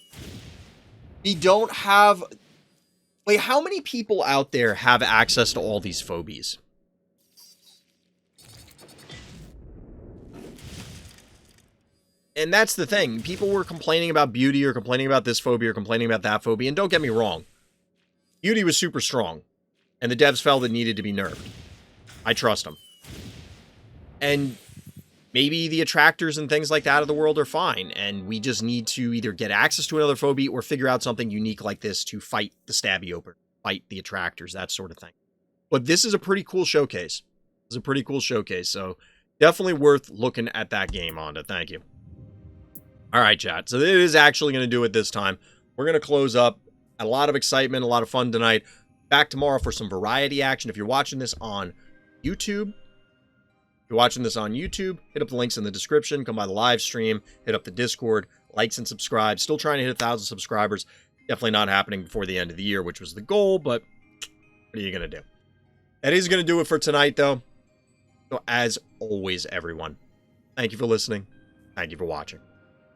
we don't have, like, how many people out there have access to all these phobies? And that's the thing. People were complaining about beauty or complaining about this phobia or complaining about that phobia. And don't get me wrong. Beauty was super strong. And the devs felt it needed to be nerfed. I trust them. And maybe the attractors and things like that of the world are fine. And we just need to either get access to another phobia or figure out something unique like this to fight the stabby opener, fight the attractors, that sort of thing. But this is a pretty cool showcase. This is a pretty cool showcase. So definitely worth looking at that game, Onda. Thank you. All right, chat. So it is actually going to do it this time. We're going to close up. A lot of excitement, a lot of fun tonight. Back tomorrow for some variety action. If you're watching this on YouTube, hit up the links in the description. Come by the live stream. Hit up the Discord. Likes and subscribe. Still trying to hit 1,000 subscribers. Definitely not happening before the end of the year, which was the goal, but what are you going to do? That is going to do it for tonight, though. So as always, everyone, thank you for listening. Thank you for watching.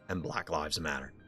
And Black Lives Matter.